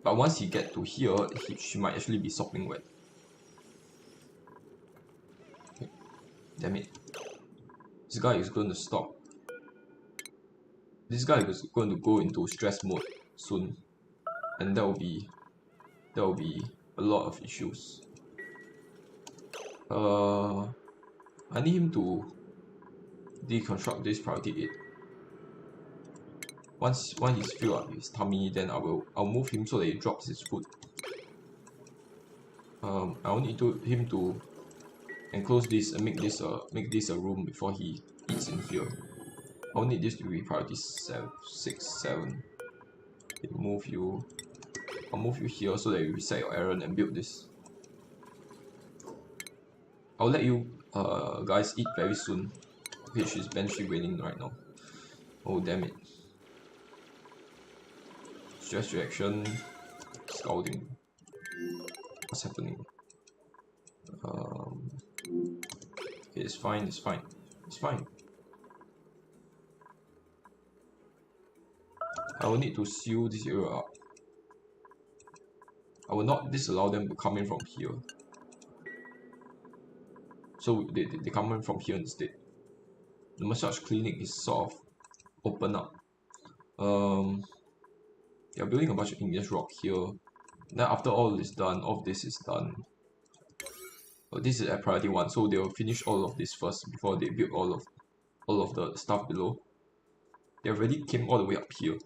But once you get to here, she might actually be sopping wet. Okay. Damn it. This guy is going to stop. This guy is going to go into stress mode soon. And that will be a lot of issues. I need him to deconstruct this priority 8. Once he's filled up his tummy, then I'll move him so that he drops his food. I'll need him to enclose this and make this a room before he eats in here. I'll need this to be priority 6, 7. Okay, I'll move you here so that you reset your errand and build this. I'll let you guys eat very soon. Okay, she's benchy waiting right now. Oh damn it. Stress reaction, scalding. What's happening? Okay, it's fine, it's fine. It's fine. I will need to seal this area up. I will not disallow them to come in from here. So they come in from here instead. The massage clinic is sort of open up. They're building a bunch of igneous rock here. Then after all is done, all of this is done. This is at priority 1, so they will finish all of this first before they build all of the stuff below. They already came all the way up here.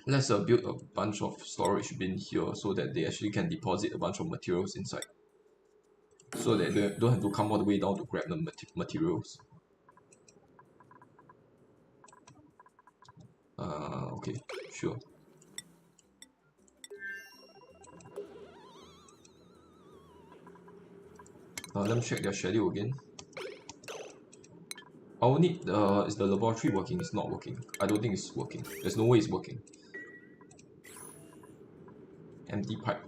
Let's build a bunch of storage bin here so that they actually can deposit a bunch of materials inside. So that they don't have to come all the way down to grab the materials. Okay, sure. Let me check their schedule again. I will need is the laboratory working? It's not working. I don't think it's working. There's no way it's working. Empty pipe.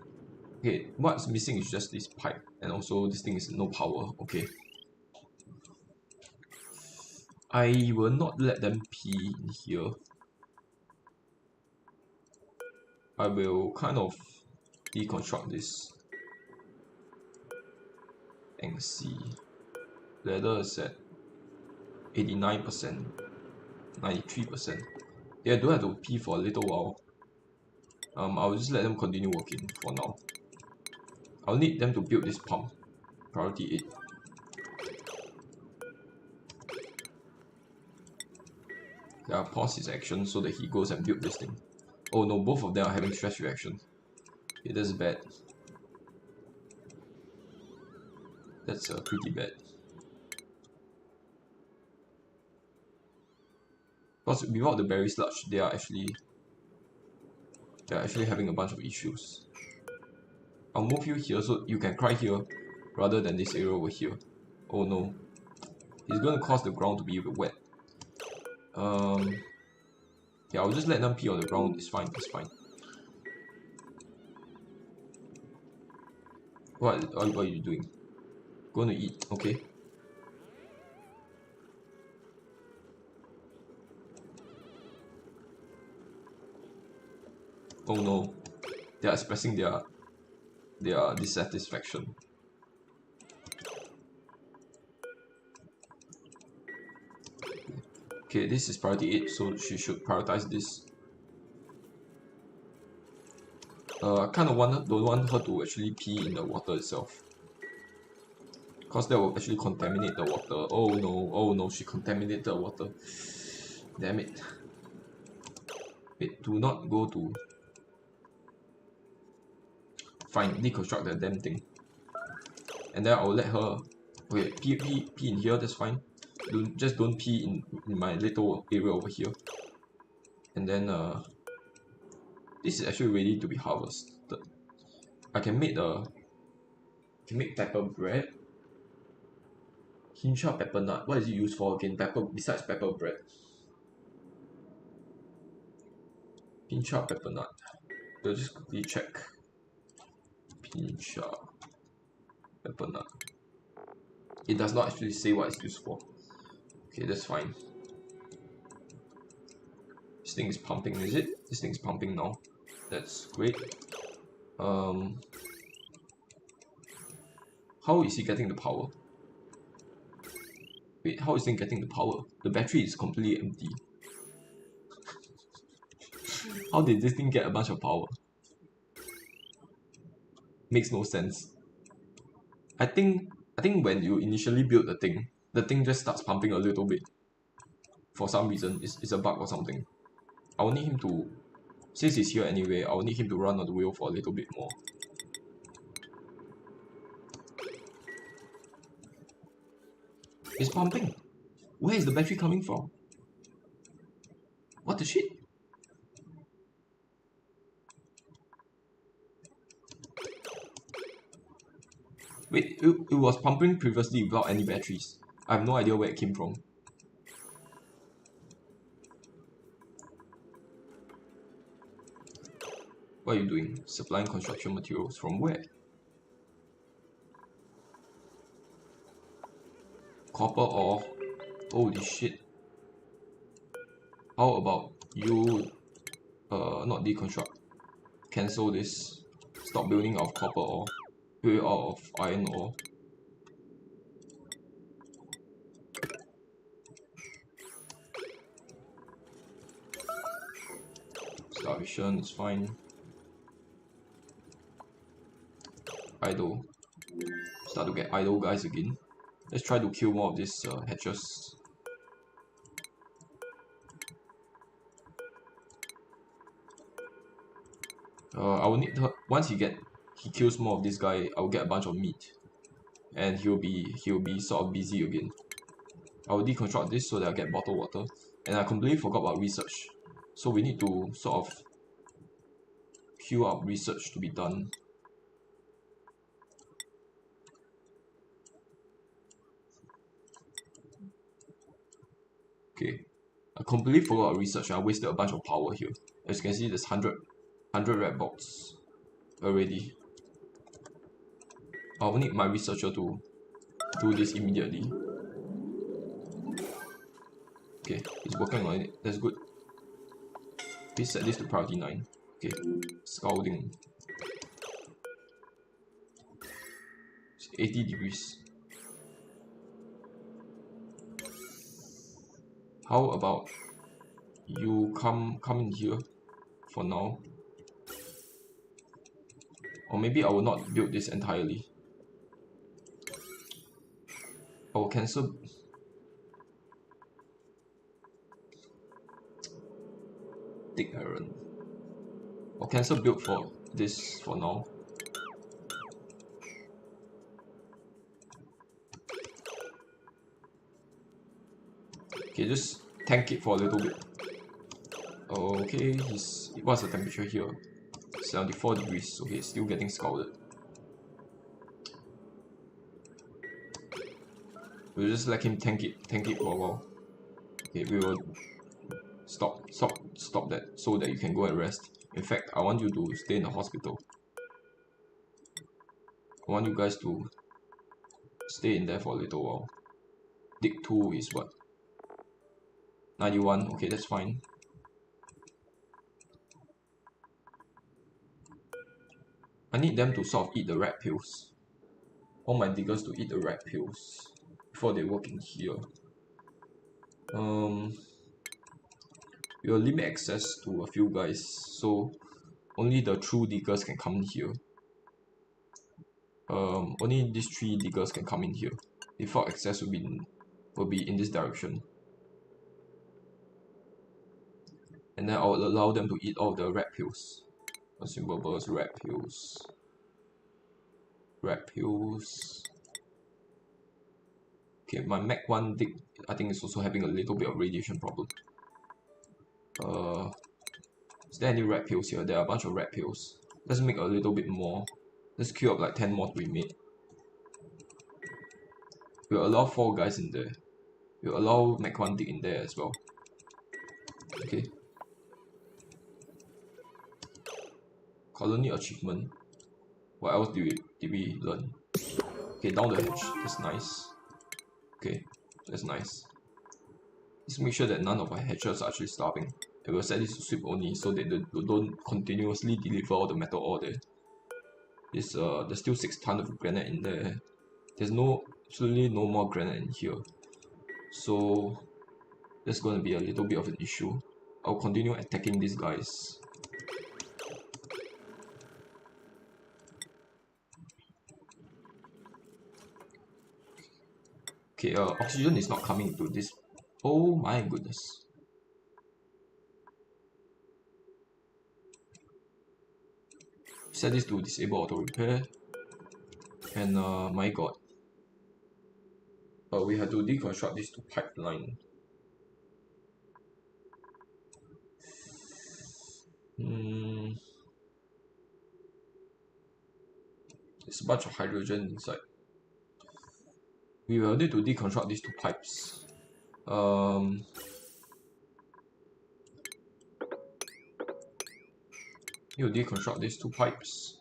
Okay, what's missing is just this pipe, and also this thing is no power. Okay. I will not let them pee in here. I will kind of deconstruct this and see. Ladder is at 89%, 93%. They do have to pee for a little while. I'll just let them continue working for now. I'll need them to build this pump. Priority 8. Okay, I'll pause his action so that he goes and build this thing. Oh no, both of them are having stress reactions. Okay, that's bad. That's pretty bad. Because without the berry sludge, they are actually having a bunch of issues. I'll move you here so you can cry here rather than this area over here. Oh no. He's going to cause the ground to be a bit wet. Yeah, I'll just let them pee on the ground. It's fine, it's fine. What are you doing? Going to eat, okay. Oh no, they are expressing their dissatisfaction. Okay, this is priority 8, so she should prioritize this. I kind of don't want her to actually pee in the water itself, because that will actually contaminate the water. Oh no, she contaminated the water. Damn it. Wait, do not go to... Fine, deconstruct the damn thing. And then I'll let her... Okay, pee in here, that's fine. Just don't pee in my little area over here. And then this is actually ready to be harvested. I can make pepper bread. Hincha pepper nut. What is it used for again? Pepper besides pepper bread. Hincha pepper nut. We'll just quickly check. Hincha pepper nut. It does not actually say what it's used for. Okay, that's fine. This thing is pumping, is it? This thing is pumping now. That's great. How is he getting the power? Wait, how is he getting the power? The battery is completely empty. How did this thing get a bunch of power? Makes no sense. I think when you initially build the thing just starts pumping a little bit. For some reason, it's a bug or something. I will need him to, since he's here anyway, I will need him to run on the wheel for a little bit more. It's pumping. Where is the battery coming from? What the shit? Wait, it was pumping previously without any batteries. I have no idea where it came from. What are you doing? Supplying construction materials from where? Copper ore. Holy shit. How about you not deconstruct? Cancel this. Stop building out of copper ore. Build out of iron ore. Starvation is fine. Idle. Start to get idle guys again. Let's try to kill more of these hatches. I will need her, once he kills more of this guy, I will get a bunch of meat. And he'll be sort of busy again. I will deconstruct this so that I get bottled water. And I completely forgot about research. So we need to sort of queue up research to be done. Okay. I completely forgot about research. I wasted a bunch of power here. As you can see, there's 100 red bolts already. I will need my researcher to do this immediately. Okay, he's working on it. That's good. Please set this to priority 9. Okay, scalding. It's 80 degrees. How about you come in here for now? Or maybe I will not build this entirely. I will cancel. Dig iron. I'll cancel build for this for now. Okay, just tank it for a little bit. Okay, what's the temperature here? 74 degrees. Okay, still getting scalded. We'll just let him tank it for a while. Okay, we will stop that so that you can go and rest. In fact, I want you to stay in the hospital. I want you guys to stay in there for a little while. Dig 2 is what? 91. Okay, that's fine. I need them to sort of eat the red pills. All my diggers to eat the red pills before they work in here. We will limit access to a few guys, so only the true diggers can come in here. Only these 3 diggers can come in here. Default access will be in this direction. And then I will allow them to eat all the red pills. Consumables, red pills. Red pills. Okay, my Mac 1 dig I think is also having a little bit of radiation problem. Is there any red pills here? There are a bunch of red pills. Let's make a little bit more. Let's queue up like 10 more to be made. We'll allow 4 guys in there. We'll allow Mac 1 dig in there as well. Okay. Colony achievement. What else did we learn? Okay, down the hatch. That's nice. Okay, that's nice. Let's make sure that none of our hatchers are actually starving. And we'll set this to sweep only so that they don't continuously deliver all the metal ore there. There's still 6 tons of granite in there. There's absolutely no more granite in here. So that's going to be a little bit of an issue. I'll continue attacking these guys. Okay, oxygen is not coming into this. Oh my goodness. Set this to disable auto repair. And my god. We have to deconstruct this to pipeline. There's a bunch of hydrogen inside. We will need to deconstruct these 2 pipes. You deconstruct these 2 pipes.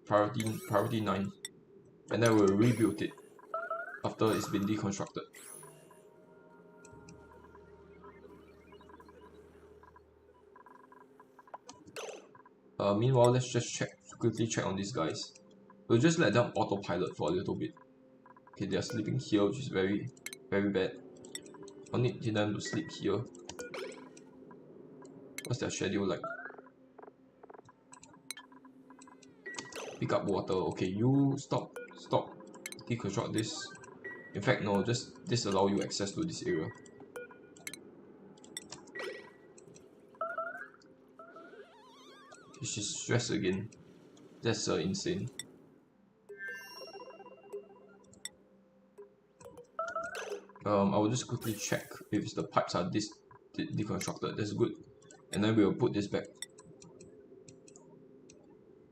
Priority 9. And then we'll rebuild it after it's been deconstructed. Meanwhile, let's just quickly check on these guys. We'll just let them autopilot for a little bit. Okay, they are sleeping here, which is very, very bad. I'll need them to sleep here. What's their schedule like? Pick up water. Okay, you stop. Deconstruct this. In fact, no, just disallow you access to this area. She's stressed again. That's insane. I will just quickly check if the pipes are deconstructed. That's good. And then we'll put this back.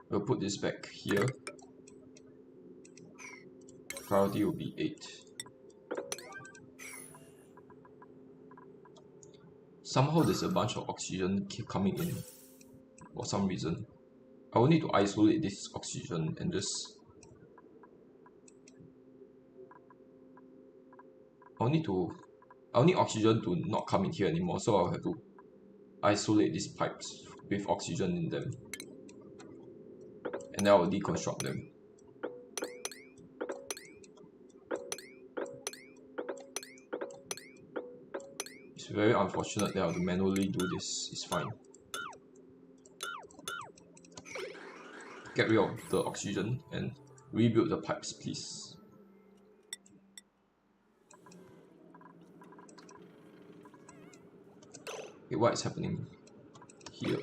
We'll put this back here. Priority will be 8. Somehow there's a bunch of oxygen keep coming in for some reason. I will need to isolate this oxygen and just... I'll need oxygen to not come in here anymore, so I'll have to isolate these pipes with oxygen in them. And then I will deconstruct them. It's very unfortunate that I have to manually do this. It's fine. Get rid of the oxygen and rebuild the pipes, please. Okay, what is happening here?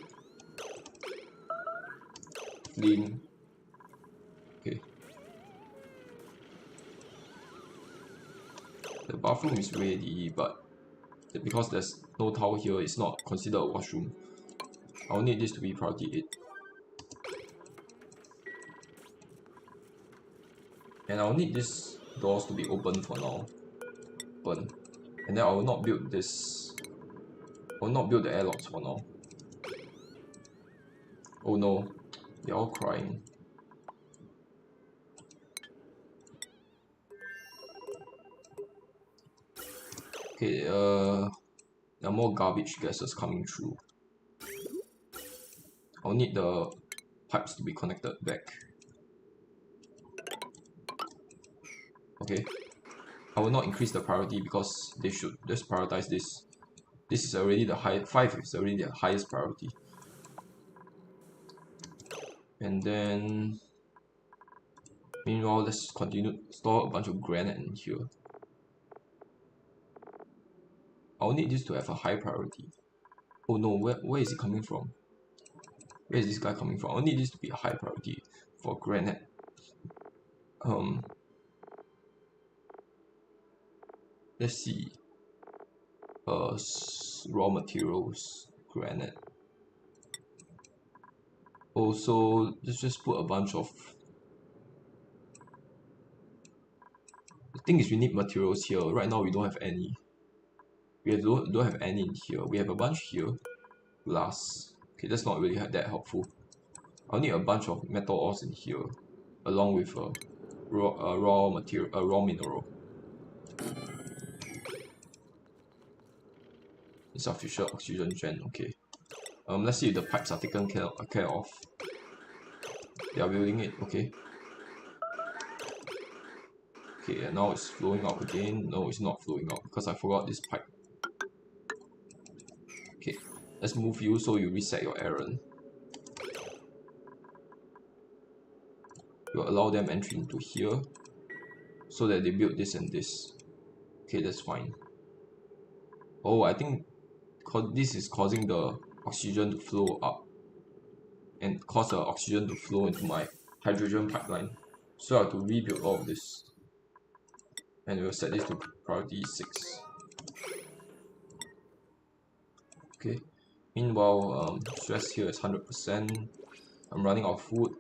Flame. Okay. The bathroom is ready, but because there's no towel here, it's not considered a washroom. I'll need this to be priority 8. And I'll need these doors to be open for now. Open. And then I will not build this. I will not build the airlocks for now. Oh no, they're all crying. Okay, there are more garbage gases coming through. I'll need the pipes to be connected back. Okay, I will not increase the priority because they should just prioritize this. This is already the high 5 is already the highest priority. And then meanwhile, let's continue to store a bunch of granite in here. I'll need this to have a high priority. Oh no, where is it coming from? Where is this guy coming from? I'll need this to be a high priority for granite. Let's see. Raw materials, granite. Also, let's just put a bunch of. The thing is, we need materials here. Right now, we don't have any. We don't have any in here. We have a bunch here. Glass. Okay, that's not really that helpful. I'll need a bunch of metal ores in here, along with a raw material, a raw mineral. Insufficient oxygen gen. Okay. Let's see if the pipes are taken care of. They are building it. Okay. Okay, and now it's flowing out again. No, it's not flowing out because I forgot this pipe. Okay, let's move you so you reset your errand. You'll allow them entry into here so that they build this and this. Okay, that's fine. Oh, I think this is causing the oxygen to flow up and cause the oxygen to flow into my hydrogen pipeline. So I have to rebuild all of this. And we'll set this to priority 6. Okay. Meanwhile, stress here is 100%. I'm running out of food.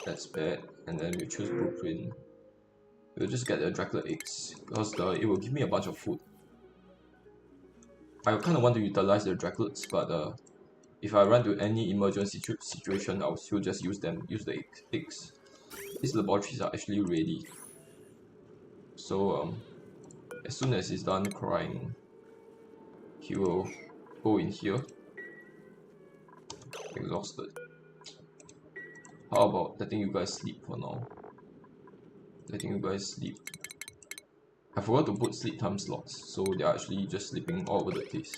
That's bad. And then we choose blueprint. We'll just get the Dracula eggs because it will give me a bunch of food. I kind of want to utilize the Draculates, but if I run to any emergency situation, I'll still just use the eggs. These laboratories are actually ready. So as soon as he's done crying, he will go in here. Exhausted. How about letting you guys sleep for now? Letting you guys sleep. I forgot to put sleep time slots, so they're actually just sleeping all over the place,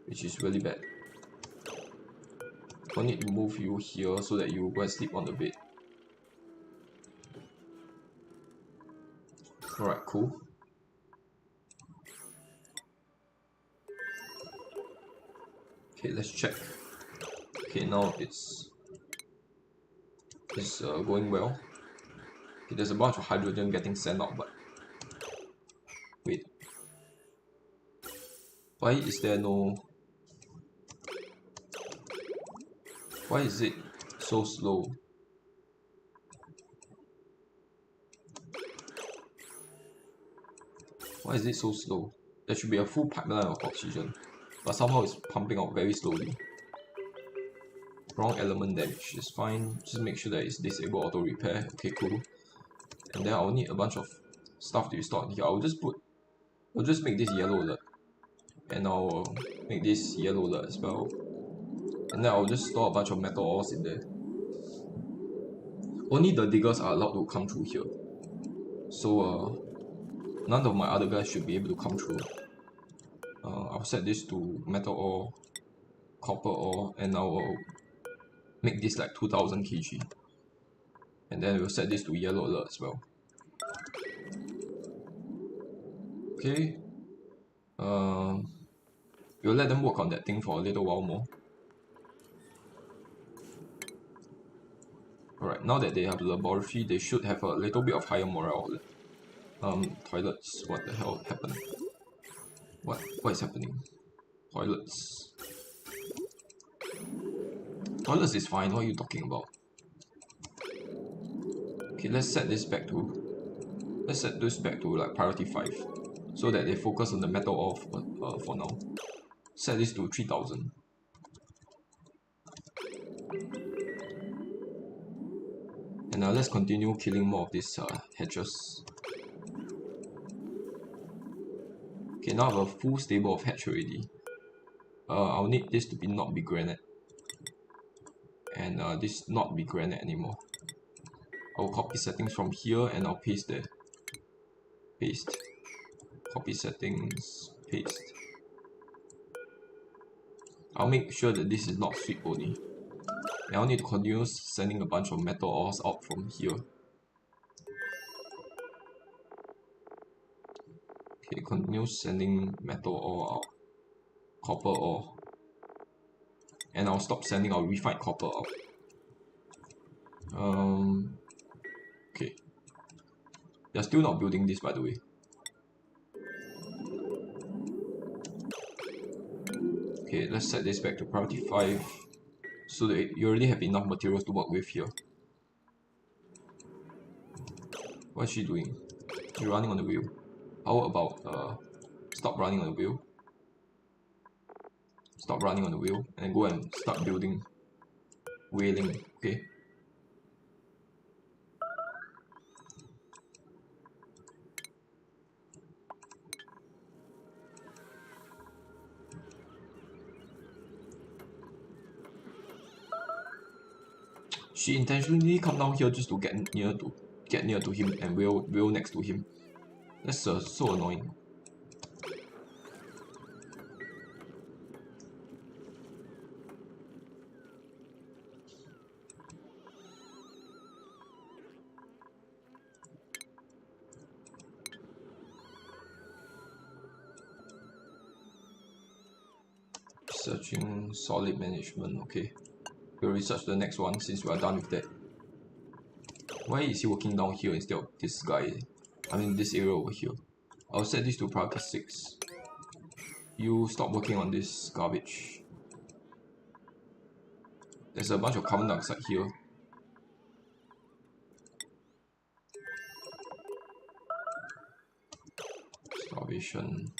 which is really bad. I need to move you here so that you go and sleep on the bed. Alright, cool. Okay, let's check. Okay, now it's going well. Okay, there's a bunch of hydrogen getting sent out, but wait. Why is there no... Why is it so slow? Why is it so slow? There should be a full pipeline of oxygen, but somehow it's pumping out very slowly. Wrong element damage is fine. Just make sure that it's disable auto repair. Okay, cool. And then I'll need a bunch of stuff to be stored here. I'll just make this yellow alert, and I'll make this yellow alert as well. And then I'll just store a bunch of metal ores in there. Only the diggers are allowed to come through here. So none of my other guys should be able to come through. I'll set this to metal ore, copper ore, and I'll make this like 2000 kg. And then we'll set this to yellow alert as well. Okay. We'll let them work on that thing for a little while more. Alright, now that they have the laboratory, they should have a little bit of higher morale. Toilets, what the hell happened? What is happening? Toilets. Toilets is fine, what are you talking about? Okay, let's set this back to like priority 5, so that they focus on the metal ore for now. Set this to 3000. And now let's continue killing more of these hatches. Okay, now I have a full stable of hatch already. I'll need this to not be granite. and this not be granite anymore. I'll copy settings from here and I'll paste there. Paste. Copy settings. Paste. I'll make sure that this is not sweep only. And I'll need to continue sending a bunch of metal ores out from here. Okay, continue sending metal ore out. Copper ore. And I'll stop sending our refined copper out. Okay. They're still not building this, by the way. Okay, let's set this back to priority 5 so that you already have enough materials to work with here. What is she doing? You're running on the wheel. How about stop running on the wheel? Stop running on the wheel and go and start building whaling, okay? She intentionally come down here just to get near to him and wheel next to him. That's so annoying. Searching solid management, okay. We'll research the next one since we are done with that. Why is he working down here instead of this guy? I mean this area over here. I'll set this to priority 6. You stop working on this garbage. There's a bunch of carbon dioxide here. Starvation.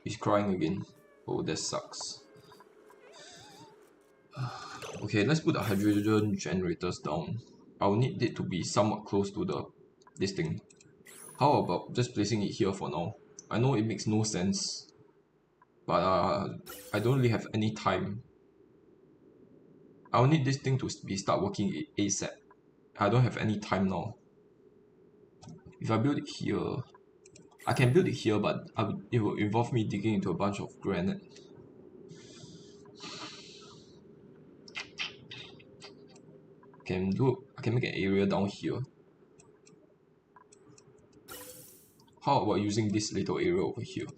He's crying again. Oh, that sucks. Okay, let's put the hydrogen generators down. I'll need it to be somewhat close to this thing. How about just placing it here for now? I know it makes no sense, but I don't really have any time. I'll need this thing to start working ASAP. I don't have any time now. If I build it here, I can build it here, but it will involve me digging into a bunch of granite. I can make an area down here. How about using this little area over here?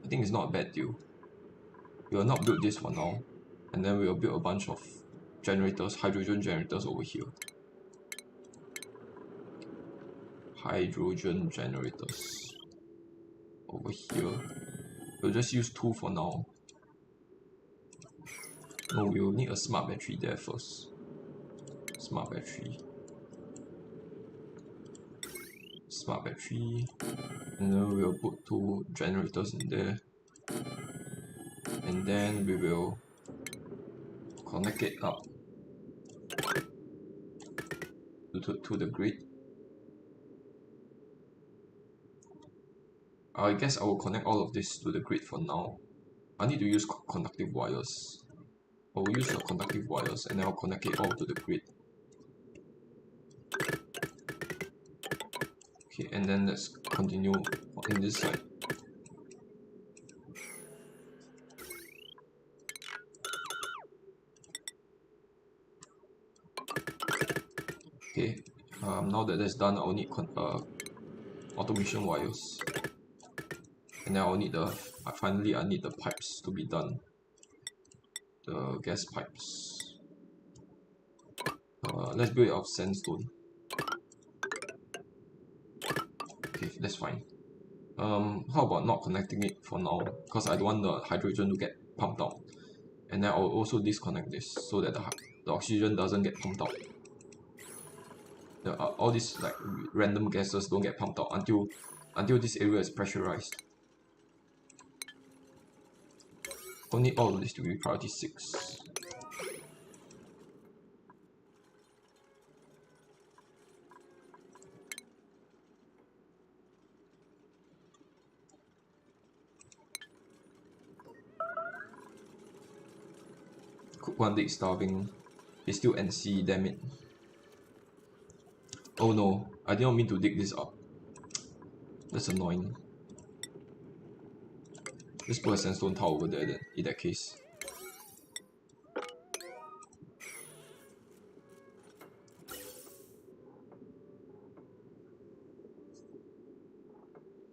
I think it's not a bad deal. We will not build this for now, and then we will build a bunch of generators, hydrogen generators over here. Hydrogen generators over here. We'll just use 2 for now. No, we will need a smart battery there first. Smart battery. Smart battery. And then we'll put 2 generators in there. And then we will connect it up to the grid. I guess I will connect all of this to the grid for now. I need to use conductive wires. I will use the conductive wires and then I'll connect it all to the grid. Okay, and then let's continue in this side. Okay, now that that's done, I'll need automation wires. And then I'll need finally I need the pipes to be done. The gas pipes. Let's build it out of sandstone. Okay, that's fine. How about not connecting it for now? Because I don't want the hydrogen to get pumped out. And then I'll also disconnect this so that the oxygen doesn't get pumped out. All these like random gases don't get pumped out until this area is pressurized. I'll need all of this to be priority 6. Cook one leg starving. It's still NC, damn it. Oh no, I did not mean to dig this up. That's annoying. Let's put a sandstone tile over there then, in that case.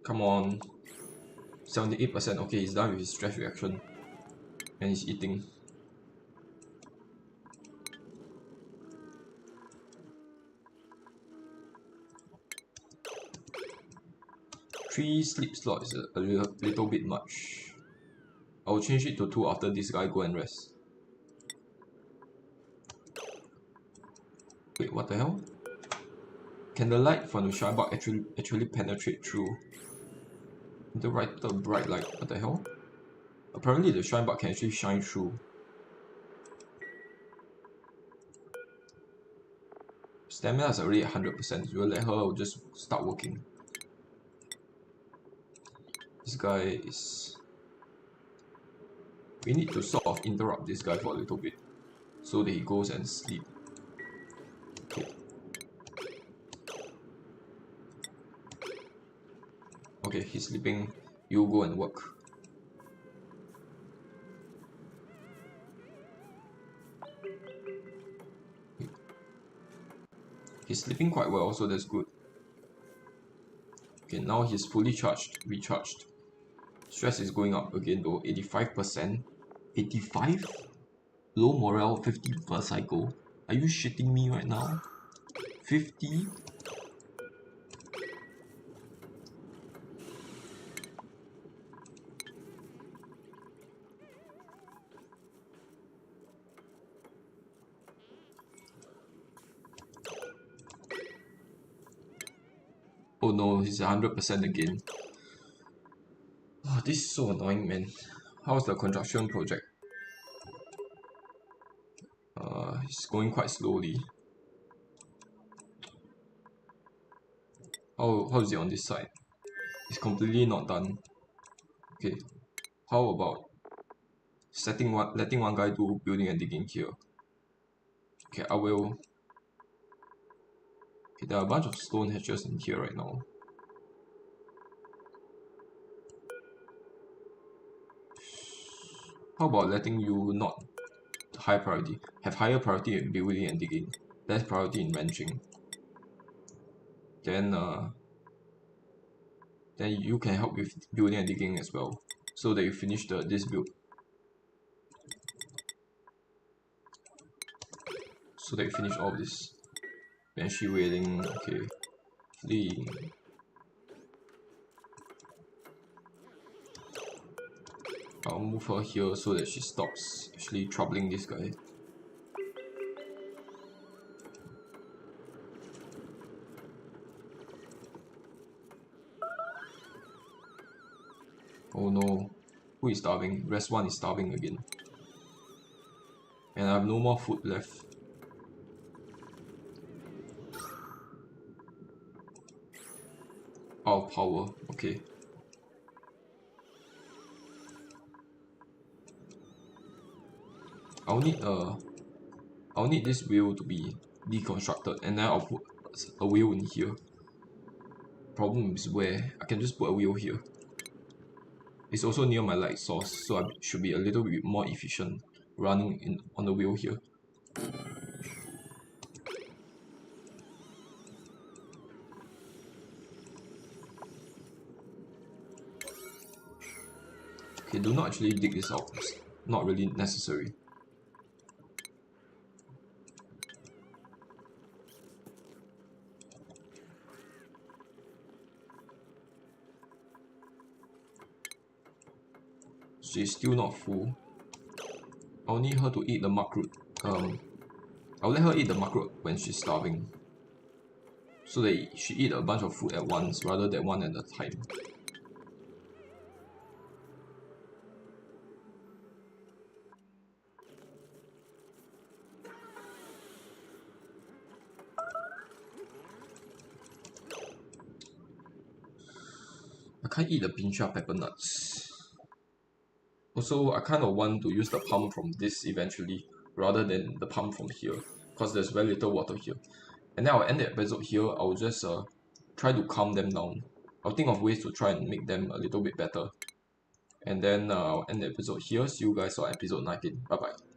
Come on. 78%. Okay, he's done with his stress reaction. And he's eating. Three sleep slots is a little bit much. I'll change it to 2 after this guy go and rest. Wait, what the hell? Can the light from the shine bug actually penetrate through the bright light? What the hell? Apparently the shine bug can actually shine through. Stamina is already 100%. We'll let her just start working. This guy is... We need to sort of interrupt this guy for a little bit so that he goes and sleep. Okay. Okay, he's sleeping. You go and work. He's sleeping quite well, so that's good. Okay, now he's fully charged, recharged. Stress is going up again though, 85%. 85? Low morale, 50 per cycle. Are you shitting me right now? 50? Oh no, he's 100% again. Oh, this is so annoying, man. How's the construction project? It's going quite slowly. How is it on this side? It's completely not done. Okay, how about letting one guy do building and digging here? Okay, I will. Okay, there are a bunch of stone hatches in here right now. How about letting you not high priority, have higher priority in building and digging, less priority in ranching. Then you can help with building and digging as well, so that you finish this build. So that you finish all of this. Banshee wailing, okay. Fleeing. I'll move her here so that she stops actually troubling this guy. Oh no, who is starving? Rest one is starving again. And I have no more food left. Out of power, okay. I'll need this wheel to be deconstructed, and then I'll put a wheel in here. Problem is where I can just put a wheel here. It's also near my light source, so I should be a little bit more efficient running on the wheel here. Okay, do not actually dig this out. It's not really necessary. She's still not full. I'll need her to eat the muckroot. I'll let her eat the muckroot when she's starving, so that she eat a bunch of food at once rather than one at a time. I can't eat the pincha pepper nuts. Also, I kind of want to use the pump from this eventually, rather than the pump from here, because there's very little water here. And then I'll end the episode here. I'll just try to calm them down. I'll think of ways to try and make them a little bit better. And then I'll end the episode here. See you guys on episode 19. Bye bye.